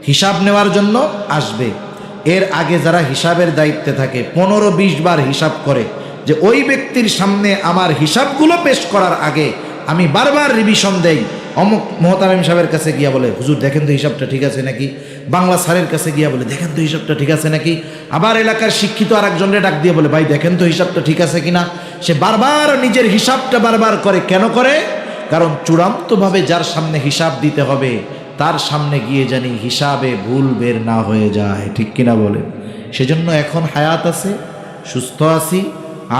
হিসাব নেওয়ার জন্য আসবে, এর আগে যারা হিসাবের দায়িত্বে থাকে 15-20 বার হিসাব করে যে ওই ব্যক্তির সামনে আমার হিসাবগুলো পেশ করার আগে আমি বারবার রিভিশন দেই। অমুক মোহতামিম সাহেবের কাছে গিয়া বলে, হুজুর দেখেন তো হিসাবটা ঠিক আছে নাকি। বাংলা স্যারের কাছে গিয়া বলে, দেখেন তো হিসাবটা ঠিক আছে নাকি। আবার এলাকার শিক্ষিত আরেকজনের ডাক দিয়ে বলে, ভাই দেখেন তো হিসাবটা ঠিক আছে কিনা। সে বারবার নিজের হিসাবটা বারবার করে। কেন করে? কারণ চূড়ান্তভাবে যার সামনে হিসাব দিতে হবে, তার সামনে গিয়ে জানি হিসাবে ভুল বের না হয়ে যায়। ঠিক কিনা বলে? সেজন্য এখন হায়াত আছে, সুস্থ আছি,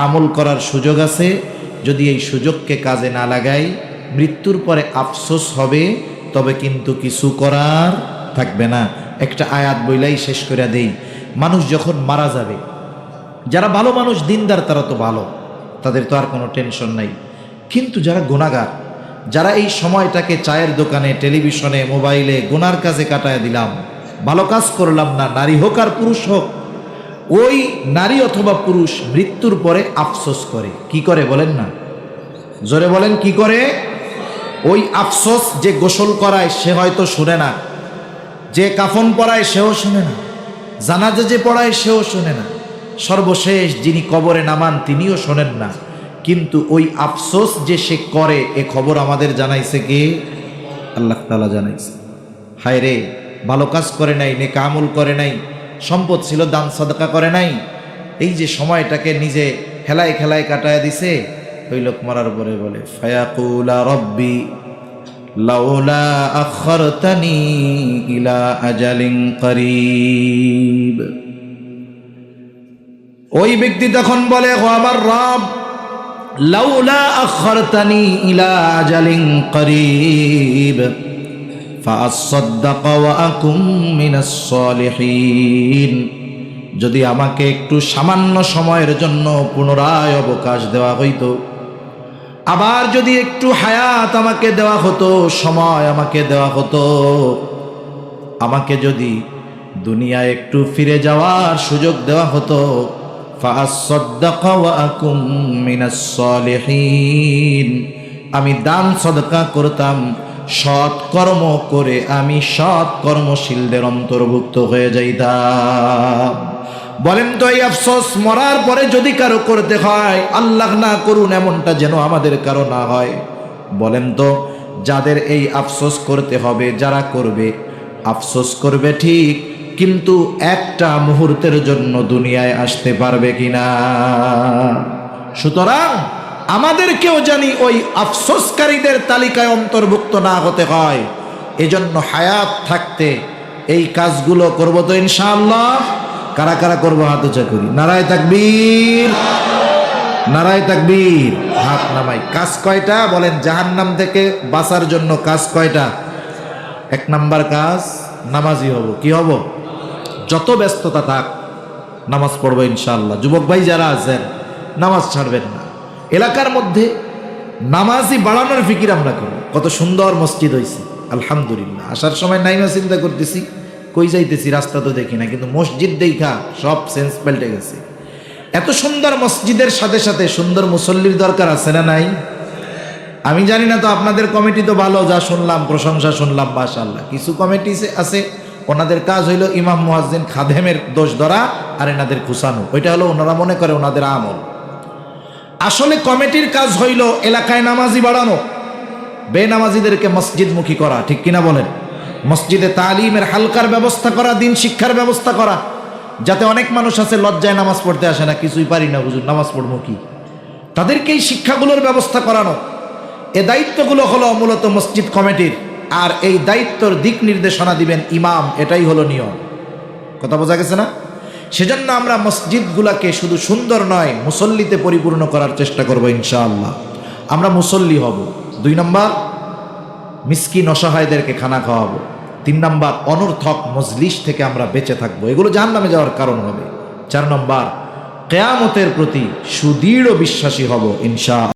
আমল করার সুযোগ আছে। যদি এই সুযোগকে কাজে না লাগাই, মৃত্যুর পরে আফসোস হবে, তবে কিন্তু কিছু করার থাকবে না। একটা আয়াত বইলাই শেষ করে দেই। মানুষ যখন মারা যাবে, যারা ভালো মানুষ, দিনদার, তারা তো ভালো, তাদের তো আর কোনো টেনশন নাই। কিন্তু যারা গুনাহগার, যারা এই সময়টাকে চায়ের দোকানে, টেলিভিশনে, মোবাইলে গুনার কাজে কাটায় দিলাম, ভালো কাজ করলাম না, নারী হোক আর পুরুষ হোক, ওই নারী অথবা পুরুষ মৃত্যুর পরে আফসোস করে। কি করে বলেন না? জোরে বলেন, কি করে? ওই আফসোস, যে গোসল করায় সে হয়তো শুনে না, যে কাফন পরায় সেও শুনে না, জানাজা যে পড়ায় সেও শুনে না, সর্বশেষ যিনি কবরে নামান তিনিও শোনেন না। কিন্তু ওই আফসোস যে সে করে, এ খবর আমাদের জানাইছে কে? আল্লাহ তাআলা জানাইছে। হায় রে, ভালো কাজ করে নাই, নেক আমল করে নাই, সম্পদ ছিল দান সাদকা করে নাই, এই যে সময়টাকে নিজে খেলায় খেলায় কাটায় দিছে। ওই লোক মরার পরে বলে, ফায়াকুলা রব্বি লাউলা আখারতানি ইলা আজালিন করিব। ওই ব্যক্তি তখন বলে, ও আমার রব, লাউলা আখরতানি ইলা আজালিন করিব ফাআসাদদাক ওয়া আকুম মিনাস সালিহিন। যদি আমাকে একটু সামান্য সময়ের জন্য পুনরায় অবকাশ দেওয়া হইতো, আবার যদি একটু হায়াত আমাকে দেওয়া হতো, সময় আমাকে দেওয়া হতো, আমাকে যদি দুনিয়ায় একটু ফিরে যাওয়ার সুযোগ দেওয়া হতো, ফাআসাদদাক ওয়া আকুম মিনাস সালিহিন, আমি দান সদকা করতাম, সৎ কর্ম করে আমি সৎ কর্মশীলদের অন্তর্ভুক্ত হয়ে যাইতাম। বলেন তো এই আফসোস মরার পরে যদি কারো করতে হয়, আল্লাহ না করুন এমনটা যেন আমাদের কারো না হয়, বলেন তো যাদের এই আফসোস করতে হবে, যারা করবে আফসোস করবে ঠিক, কিন্তু একটা মুহূর্তের জন্য দুনিয়ায় আসতে পারবে কিনা? সুতরাং আমাদেরকেও জানি ওই আফসোসকারীদের তালিকায় অন্তর্ভুক্ত না হতে হয়, এজন্য হায়াত থাকতে এই কাজগুলো করবো তো ইনশাআল্লাহ। কারা কারা করবো হাত উঁচা করি, নারায়ে তাকবীর, নারায়ে তাকবীর। হাত নামাই। কাজ কয়টা বলেন? জাহান্নাম থেকে বাঁচার জন্য কাজ কয়টা? এক নাম্বার কাজ, নামাজি হব। কি হব? যত ব্যস্ততা থাক নামাজ পড়বো ইনশাআল্লাহ। যুবক ভাই যারা আছেন নামাজ ছাড়বেন না। এলাকার মধ্যে নামাজি বাড়ানোর ফিকির আমরা করি। কত সুন্দর মসজিদ হয়েছে আলহামদুলিল্লাহ। আসার সময় নাইমা চিন্তা করতেছি কই যাইতেছি, রাস্তা তো দেখি না, কিন্তু মসজিদ দেখা সব সেন্স পাল্টে গেছে। এত সুন্দর মসজিদের সাথে সাথে সুন্দর মুসল্লির দরকার আছে না নাই? আমি জানি না তো, আপনাদের কমিটি তো ভালো, যা শুনলাম প্রশংসা শুনলাম মাশাআল্লাহ। কিছু কমিটি আছে ওনাদের কাজ হইল ইমাম মুয়াজ্জিন খাদেমের দোষ ধরা আর এনাদের খুসানো, ওইটা হলো ওনারা মনে করে ওনাদের আমল। আসলে কমিটির কাজ হইল এলাকায় নামাজি বাড়ানো, বেনামাজিদেরকে মসজিদমুখী করা, ঠিক কিনা বলেন? মসজিদে তালিমের হালকার ব্যবস্থা করা, দিন শিক্ষার ব্যবস্থা করা, যাতে অনেক মানুষ আছে লজ্জায় নামাজ পড়তে আসে না, কিছুই পারি না হুজুর, নামাজ পড়বো কি, তাদেরকে এই শিক্ষাগুলোর ব্যবস্থা করানো। এ দায়িত্বগুলো হলো মূলত মসজিদ কমিটির, আর এই দায়িত্বর দিক নির্দেশনা দিবেন ইমাম, এটাই হলো নিয়ম। কথা বোঝা গেছে না? সেজন্য আমরা মসজিদগুলাকে শুধু সুন্দর নয় মুসল্লিতে পরিপূর্ণ করার চেষ্টা করব ইনশাআল্লাহ। আমরা মুসল্লি হব। 2 নম্বর, মিসকিন অসহায়দেরকে খানা খাওয়াবো। 3 নম্বর, অনর্থক মজলিস থেকে আমরা বেঁচে থাকবো, এগুলো জাহান্নামে যাওয়ার কারণ হবে। 4 নম্বর, কিয়ামতের প্রতি সুদৃঢ় বিশ্বাসী হব ইনশাআল্লাহ।